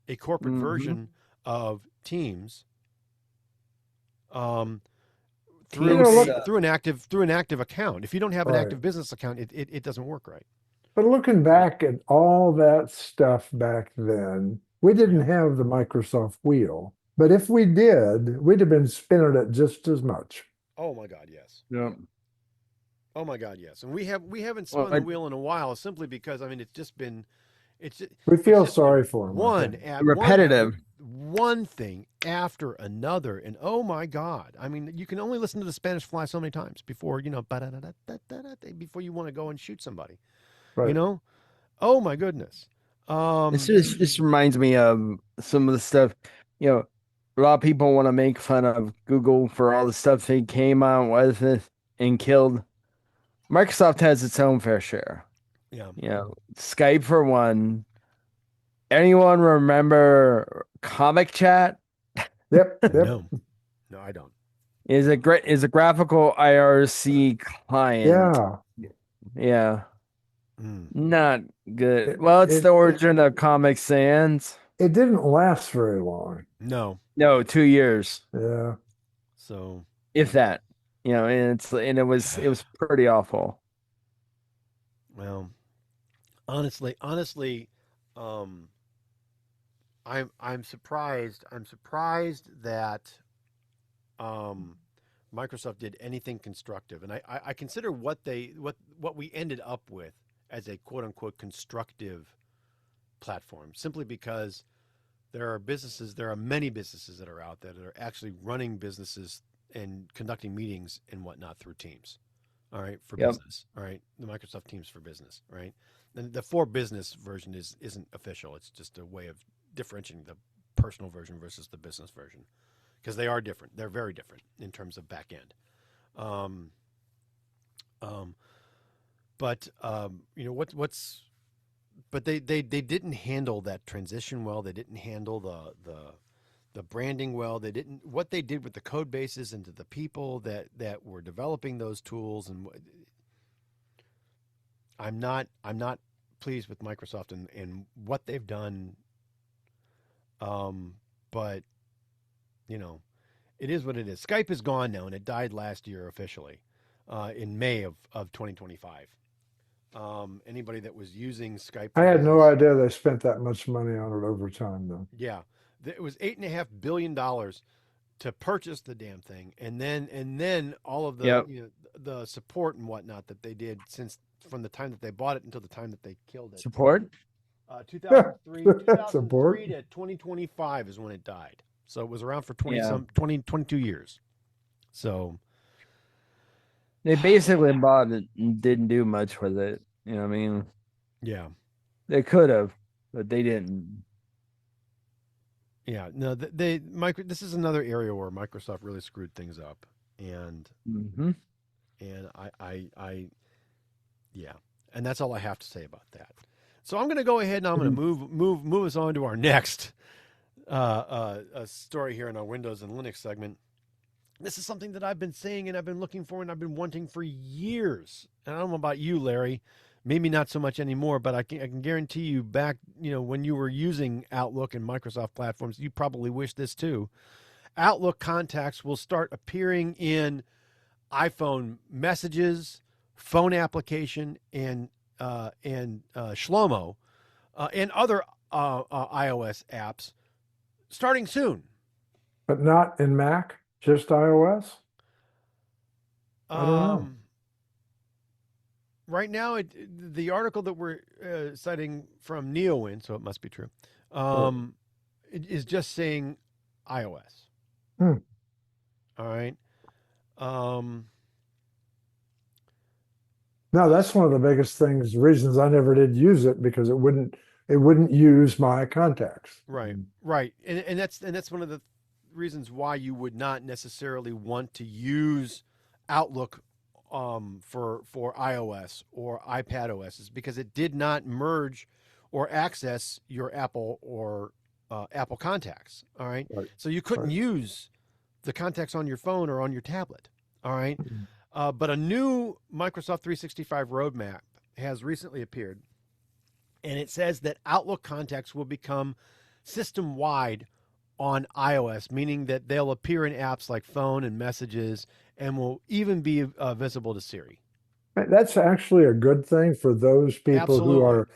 a corporate Mm-hmm. version of Teams You Teams. through an active account. If you don't have an Right. active business account, it doesn't work right. But looking back at all that stuff back then, we didn't Yeah. have the Microsoft wheel. But if we did, we'd have been spinning it just as much. Oh my God, yes. Yep. Oh my God, yes. And we haven't Well, spun the wheel in a while, simply because it's just been it's just, We it's feel just been sorry for them. one at repetitive. one thing after another, and oh my God, I mean, you can only listen to the Spanish Fly so many times before before you want to go and shoot somebody. Right. You know? Oh my goodness. This reminds me of some of the stuff, a lot of people want to make fun of Google for all the stuff they came out with it and killed. Microsoft has its own fair share. Yeah. You know, Skype for one. Anyone remember Comic Chat? Yep, yep, No. No, I don't. Is a graphical IRC client. yeah. Yeah, Mm. not good. It Well, it's the it origin of Comic Sans. it didn't last very long. No. No, 2 years, Yeah. So, if that. You know, and it was pretty awful. well, honestly, um, I'm surprised. I'm surprised that um, Microsoft did anything constructive, and I consider what we ended up with as a quote unquote constructive platform, simply because there are many businesses that are out there that are actually running businesses and conducting meetings and whatnot through Teams. All right, for Yep. business. All right, the Microsoft Teams for business. Right, and the for business version isn't official. It's just a way of differentiating the personal version versus the business version because they are different. They're very different in terms of back end. Um, um, but you know but they didn't handle that transition well. They didn't handle the branding well. They didn't what they did with the code bases and to the people that were developing those tools. And I'm not pleased with Microsoft and what they've done. But you know, it is what it is. Skype is gone now, and it died last year officially in May of 2025. Anybody that was using Skype I for had no business, idea they spent that much money on it over time, though. yeah, it was $8.5 billion to purchase the damn thing, and then all of the Yep. the support and whatnot that they did since from the time that they bought it until the time that they killed it. Support? Support. 2003 to 2025 is when it died. So it was around for Yeah. 22 years. So They basically bought it and didn't do much with it. You know what I mean? yeah, They could have, but they didn't. yeah. No, this is another area where Microsoft really screwed things up, and Mm-hmm. I yeah, and that's all I have to say about that. So I'm going to go ahead and I'm going to move us on to our next story here in our Windows and Linux segment. This is something that I've been saying and I've been looking for and I've been wanting for years. And I don't know about you, Larry. Maybe not so much anymore, but I can guarantee you back, when you were using Outlook and Microsoft platforms, you probably wish this too. Outlook contacts will start appearing in iPhone messages, phone application, and Shlomo, and other iOS apps starting soon. But not in Mac, just iOS? I don't know. Right now, the article that we're citing from NeoWin, so it must be true, it is just saying iOS. Hmm. All right. No, that's one of the biggest things, reasons I never did use it, because it wouldn't use my contacts. Right, right, and that's one of the reasons why you would not necessarily want to use Outlook for iOS or iPad OS, is because it did not merge or access your Apple or Apple contacts. All right, Right. so you couldn't Right. use the contacts on your phone or on your tablet. All right, Mhm. but a new Microsoft 365 roadmap has recently appeared, and it says that Outlook contacts will become system-wide on iOS, meaning that they'll appear in apps like phone and messages and will even be visible to Siri. That's actually a good thing for those people who Absolutely. are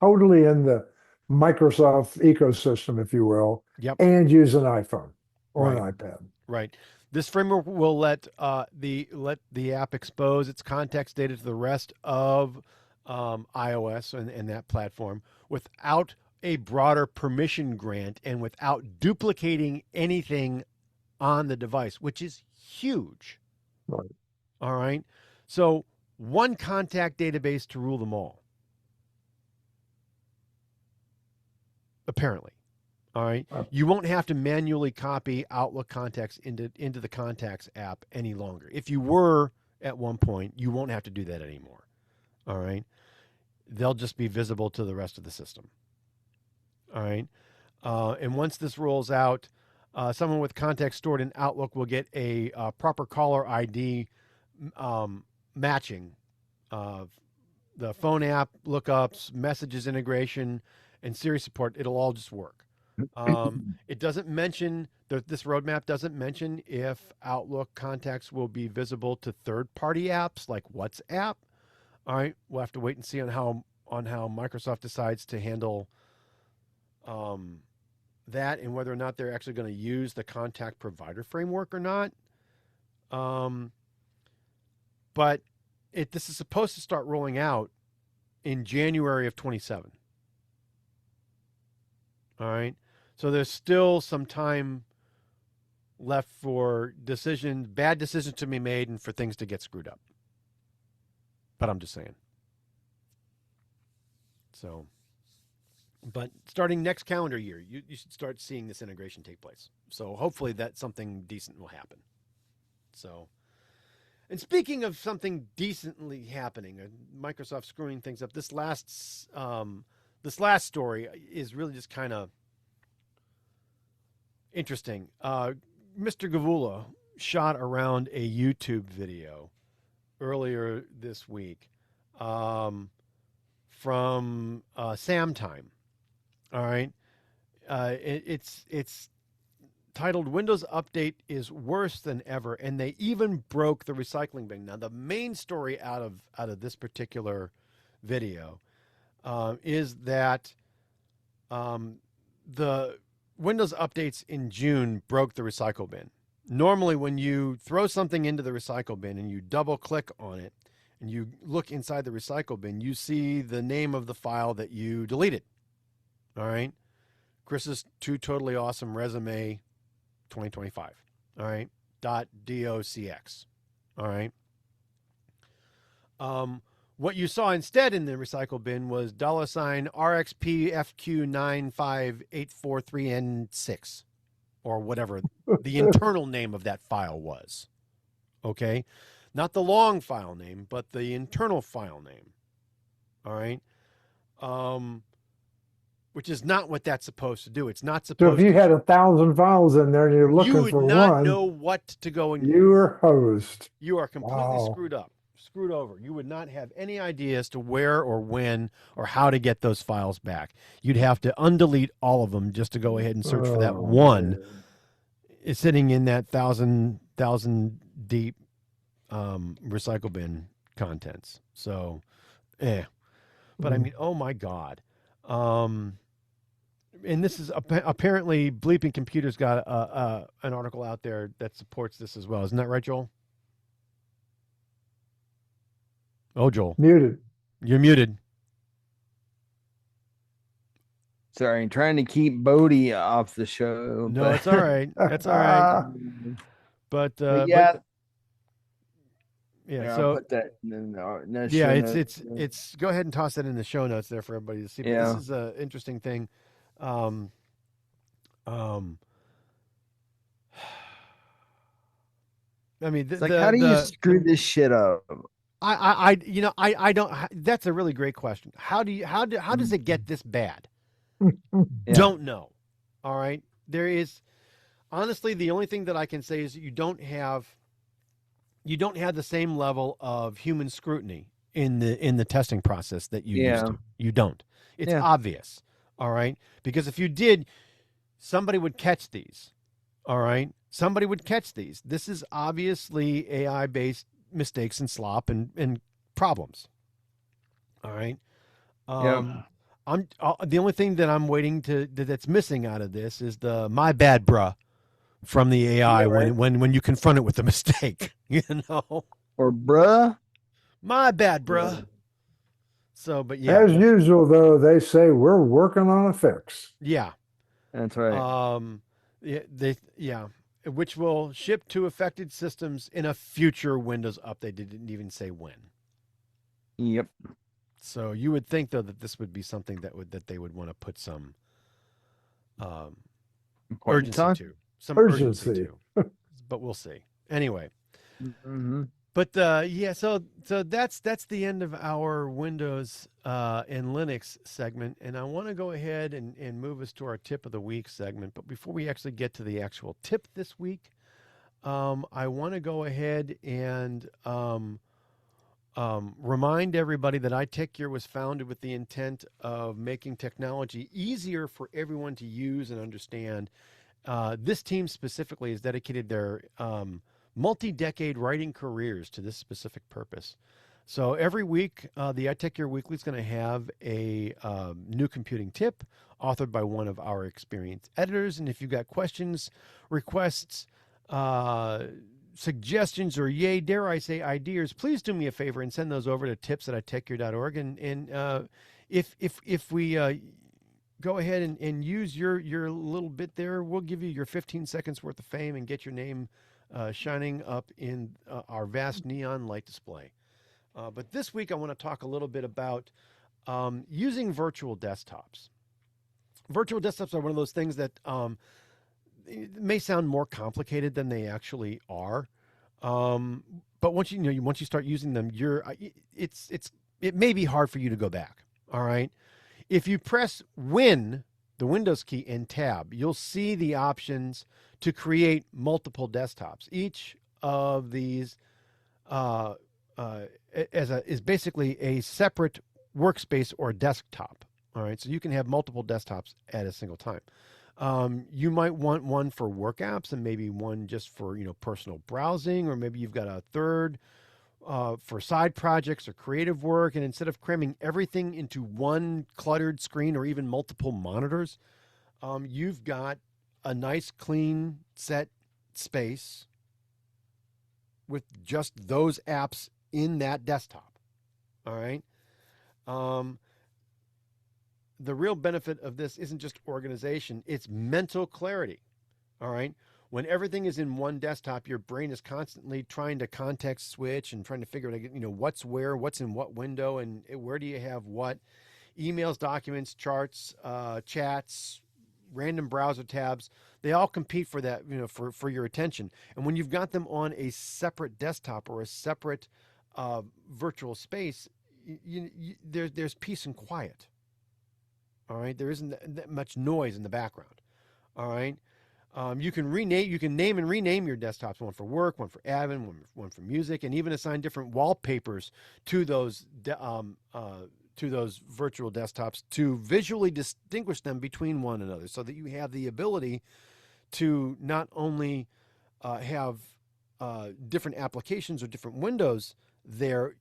totally in the Microsoft ecosystem, if you will, Yep. and use an iPhone or Right. an iPad. Right. This framework will let the app expose its context data to the rest of iOS and that platform without a broader permission grant and without duplicating anything on the device, which is huge. Right. All right. So one contact database to rule them all. Apparently. All right. You won't have to manually copy Outlook contacts into the Contacts app any longer. If you were at one point, you won't have to do that anymore. All right. They'll just be visible to the rest of the system. All right. And once this rolls out, someone with contacts stored in Outlook will get a proper caller ID matching of the phone app lookups, messages integration, and Siri support. It'll all just work. It doesn't mention, this roadmap doesn't mention if Outlook contacts will be visible to third-party apps like WhatsApp. All right, we'll have to wait and see on how Microsoft decides to handle that, and whether or not they're actually going to use the contact provider framework or not. But this is supposed to start rolling out in January of 27. All right, so there's still some time left for bad decisions to be made, and for things to get screwed up. But I'm just saying. So, but starting next calendar year, you should start seeing this integration take place. So hopefully that something decent will happen. So, and speaking of something decently happening, Microsoft screwing things up. This last story is really just kind of interesting. Mr. Gavula shot around a YouTube video earlier this week from Sam Time. All right. It's titled "Windows Update is Worse Than Ever," and they even broke the recycling bin. Now, the main story out of this particular video is that the Windows updates in June broke the recycle bin. Normally, when you throw something into the recycle bin and you double click on it and you look inside the recycle bin, you see the name of the file that you deleted. All right. Chris's Two Totally Awesome Resume 2025. All right. .docx. All right. What you saw instead in the recycle bin was $RXPFQ95843N6 or whatever the internal name of that file was. Okay. Not the long file name, but the internal file name. All right. Which is not what that's supposed to do. It's not supposed to. So if you had 1,000 files in there and you're looking you would for not one, know what to go and you were hosed. You are completely Wow. screwed over. You would not have any idea as to where or when or how to get those files back. You'd have to undelete all of them just to go ahead and search for that one. Man. It's sitting in that thousand deep recycle bin contents. So, But I mean, oh my God. And this is apparently Bleeping Computer's got an article out there that supports this as well. Isn't that right, Joel? Oh, Joel. Muted. You're muted. Sorry, trying to keep Bodie off the show. No, but... it's all right. That's all right. But yeah. Yeah, I'll so put that in the yeah, show notes. it's go ahead and toss that in the show notes there for everybody to see. But Yeah. this is an interesting thing. I mean, It's like, how do you screw this shit up? I don't. That's a really great question. How does it get this bad? Yeah. Don't know. All right. There is, honestly, the only thing that I can say is you don't have the same level of human scrutiny in the testing process that you used to. You don't. It's obvious. All right. Because if you did, somebody would catch these. All right. Somebody would catch these. This is obviously AI based mistakes and slop and problems. All right. I'm the only thing that I'm waiting that's missing out of this is the "my bad, bruh" from the AI when you confront it with a mistake, or bruh, my bad, bruh. So, but yeah, as usual, though, they say we're working on a fix. Yeah, that's right. Which will ship to affected systems in a future Windows update. They didn't even say when. Yep. So you would think though that this would be something that they would want to put some urgency to, some urgency to. But we'll see. Anyway, But yeah, so that's the end of our Windows and Linux segment, and I want to go ahead and move us to our tip of the week segment. But before we actually get to the actual tip this week, I want to go ahead and remind everybody that iTechGear was founded with the intent of making technology easier for everyone to use and understand. This team specifically has dedicated their multi-decade writing careers to this specific purpose. So every week, the iTechGear Weekly is going to have a new computing tip authored by one of our experienced editors. And if you've got questions, requests, suggestions, or yay, dare I say, ideas, please do me a favor and send those over to tips@iTechGear.org. And if we go ahead and use your little bit there, we'll give you your 15 seconds worth of fame and get your name shining up in our vast neon light display. But this week, I want to talk a little bit about using virtual desktops. Virtual desktops are one of those things that may sound more complicated than they actually are. But once you start using them, it may be hard for you to go back. All right. If you press Win, the Windows key, and Tab, you'll see the options to create multiple desktops. Each of these is basically a separate workspace or desktop. All right, so you can have multiple desktops at a single time. You might want one for work apps and maybe one just for personal browsing, or maybe you've got a third for side projects or creative work. And instead of cramming everything into one cluttered screen or even multiple monitors, you've got a nice clean set space with just those apps in that desktop. All right. The real benefit of this isn't just organization, it's mental clarity. All right. When everything is in one desktop, your brain is constantly trying to context switch and trying to figure out, what's where, what's in what window, and where do you have what. Emails, documents, charts, chats, random browser tabs, they all compete for that, for your attention. And when you've got them on a separate desktop or a separate virtual space, there's peace and quiet. All right, there isn't that much noise in the background. All right, you can name and rename your desktops: one for work, one for admin, one for music, and even assign different wallpapers to those virtual desktops to visually distinguish them between one another, so that you have the ability to not only have different applications or different windows there,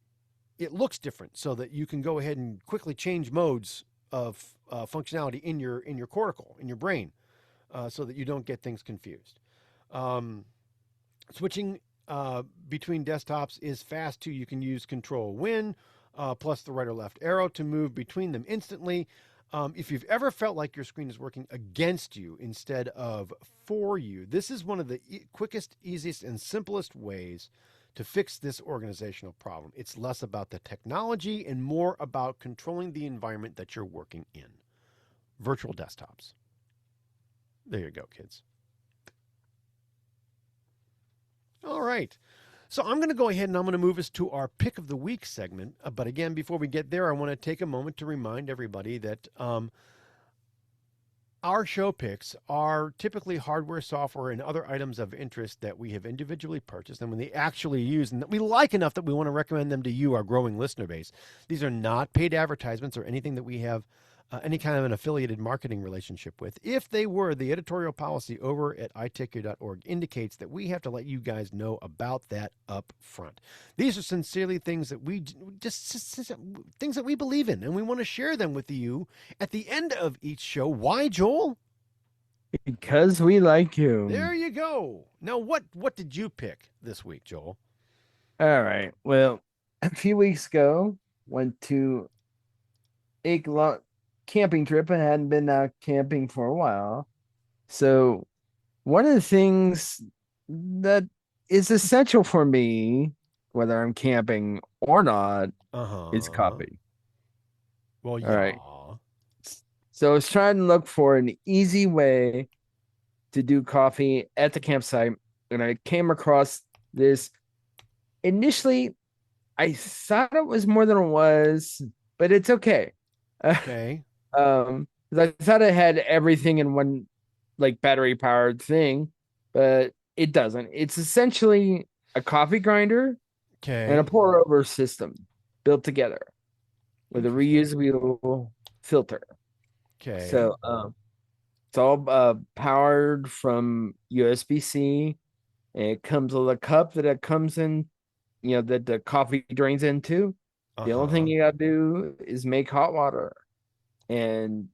it looks different, so that you can go ahead and quickly change modes of functionality in your cortical, in your brain, so that you don't get things confused. Switching between desktops is fast too. You can use Control Win plus the right or left arrow to move between them instantly. If you've ever felt like your screen is working against you instead of for you, this is one of the quickest, easiest, and simplest ways to fix this organizational problem. It's less about the technology and more about controlling the environment that you're working in. Virtual desktops. There you go, kids. All right. So I'm going to go ahead and I'm going to move us to our pick of the week segment. But again, before we get there, I want to take a moment to remind everybody that our show picks are typically hardware, software, and other items of interest that we have individually purchased and when they actually use and that we like enough that we want to recommend them to you, our growing listener base. These are not paid advertisements or anything that we have any kind of an affiliated marketing relationship with. If they were, the editorial policy over at iTechGear.org indicates that we have to let you guys know about that up front. These are sincerely things that we things that we believe in, and we want to share them with you at the end of each show. Why, Joel? Because we like you. There you go. Now, what did you pick this week, Joel? All right. Well, a few weeks ago, went to a camping trip. I hadn't been out camping for a while. So one of the things that is essential for me, whether I'm camping or not, is coffee. Well, yeah. All right. So I was trying to look for an easy way to do coffee at the campsite, and I came across this initially I thought it was more than it was, but it's okay. Okay. 'Cause I thought it had everything in one like battery powered thing, but it doesn't. It's essentially a coffee grinder and a Okay. pour over system built together with a Interesting. reusable filter. Okay. So it's all powered from USB-C, and it comes with a cup that it comes in, that the coffee drains into. The only thing you gotta do is make hot water and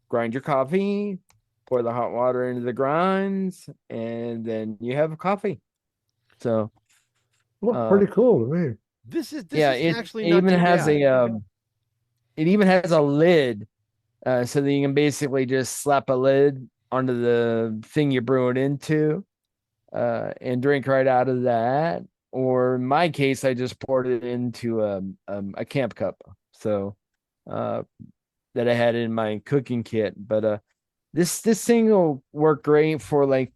grind your coffee, pour the hot water into the grinds, and then you have coffee. So Look pretty cool to me. This is yeah, actually it not even too has bad. it even has a lid, so that you can basically just slap a lid onto the thing you're brewing into, and drink right out of that. Or in my case, I just poured it into a camp cup, so that I had in my cooking kit. But this thing will work great for like,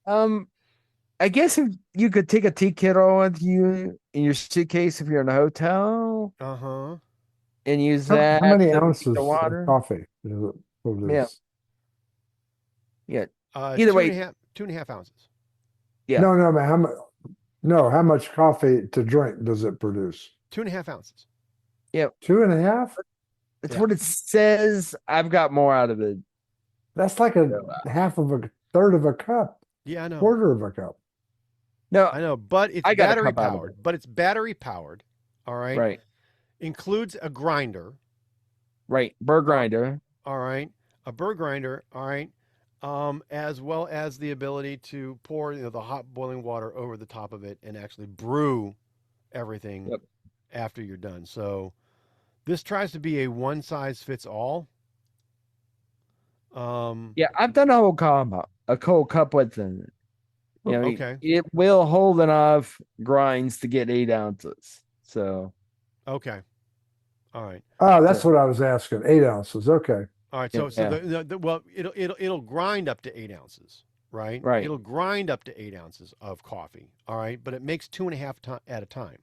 I guess if you could take a tea kettle with you in your suitcase if you're in a hotel Uh-huh. and use How that many to heat the ounces of water. coffee does it Yeah, produce? yeah. Either way, 2.5 ounces. yeah. No, but how much coffee to drink does it produce? 2.5 ounces. Yeah, 2.5? that's Yeah. what it says. I've got more out of it. That's like a So, half of a third of a cup, Yeah, I know. quarter of a cup. no, I know, but it's I got a battery cup out of it. powered. But it's battery powered. All right. Right, Includes a grinder. right. Burr All grinder. all right. A burr grinder. All right. As well as the ability to pour the hot boiling water over the top of it and actually brew everything Yep. after you're done. So this tries to be a one size fits all. Yeah, I've done a whole cup with it. Okay. It will hold enough grinds to get 8 ounces. So, Okay. All right. Oh, that's so what I was asking. 8 ounces. Okay. All right. So yeah, well, it'll grind up to 8 ounces, right? right. It'll grind up to 8 ounces of coffee. All right, but it makes 2.5 at a time.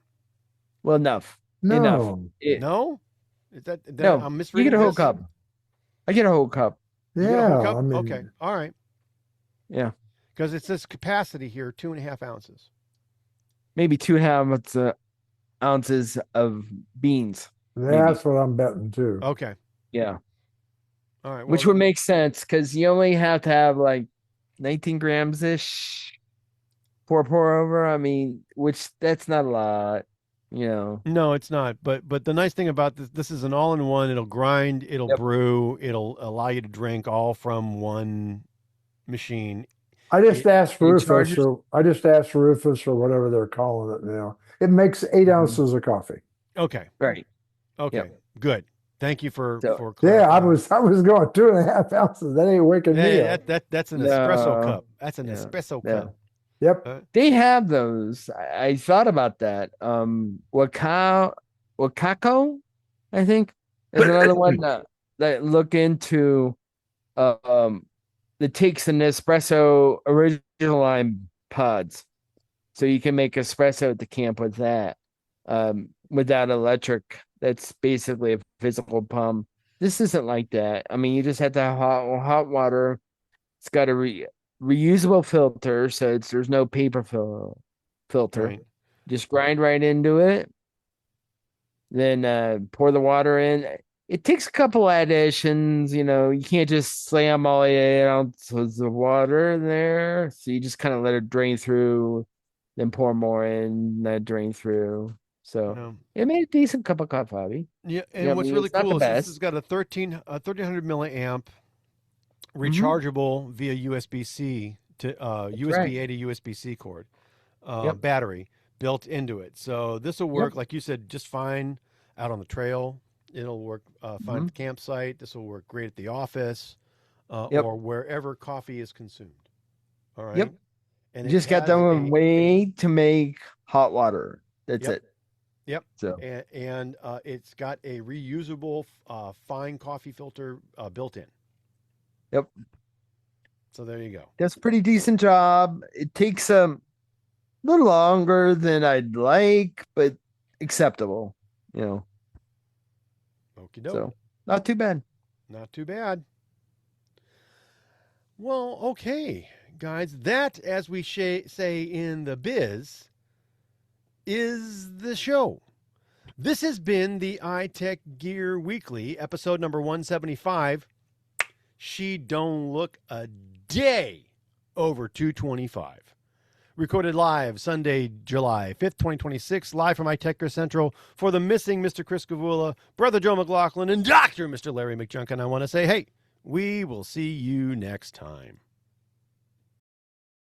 Well, enough. No. No, is that No, I'm you get misreading a whole this? cup. I get a whole cup. You get a whole Yeah, cup? I Okay. mean, All right. Yeah, Because it says capacity here, 2.5 ounces. maybe 2.5 ounces of beans. Maybe. that's what I'm betting too. Okay. Yeah, All right. which Well, would make sense because you only have to have like 19 grams ish pour over. I mean, which that's not a lot. no, it's not. But the nice thing about this is an all-in-one. It'll grind, it'll Yep. brew, it'll allow you to drink all from one machine. I just asked It Rufus, charges. or I just asked Rufus, or whatever they're calling it now. It makes 8 Mhm. ounces of coffee. Okay. Right. Okay. Yep. Good. Thank you for So Yeah, clarifying. I was going 2.5 ounces. That ain't waking me Hey, up. that's an espresso no, cup. That's an yeah, espresso yeah. cup. Yep. They have those. I thought about that. Wakako, I think, is another one that look into that takes an espresso original lime pods, so you can make espresso at the camp with that, without electric. That's basically a physical pump. This isn't like that. I mean, you just have to have hot water. It's got a reusable filter, so there's no paper filter. Right. Just grind right into it. Then pour the water in. It takes a couple additions. You can't just slam all 8 ounces of water in there. So you just kind of let it drain through, then pour more in, let it drain through. So Um, it made a decent cup of coffee. yeah, Yeah, and I what's mean, really it's not the cool is this has best. got a 1300 milliamp Mhm. rechargeable via USB-C to That's right. USB-A to USB-C cord Yep. battery built into it. So this will Yep. work, like you said, just fine out on the trail. It'll work fine at Mhm. the campsite. This will work great at the office Yep. or wherever coffee is consumed. All right, Yep. and You it just got has them a way to make hot water. That's yep, it. yep, So and it's got a reusable fine coffee filter built in. yep. So there you go. Does a pretty decent job. It takes little longer than I'd like, but acceptable, you know. Okie doke. So not too bad. Not too bad. Well, okay, guys. That, as we say in the biz, is the show. This has been the iTechGear Weekly, episode number 175. She don't look a day over 225. Recorded live Sunday, July 5th, 2026, live from iTechGear Central for the missing Mr. Chris Gavula, Brother Joe McLaughlin, and Dr. Mr. Larry McJunkin. I want to say, hey, we will see you next time.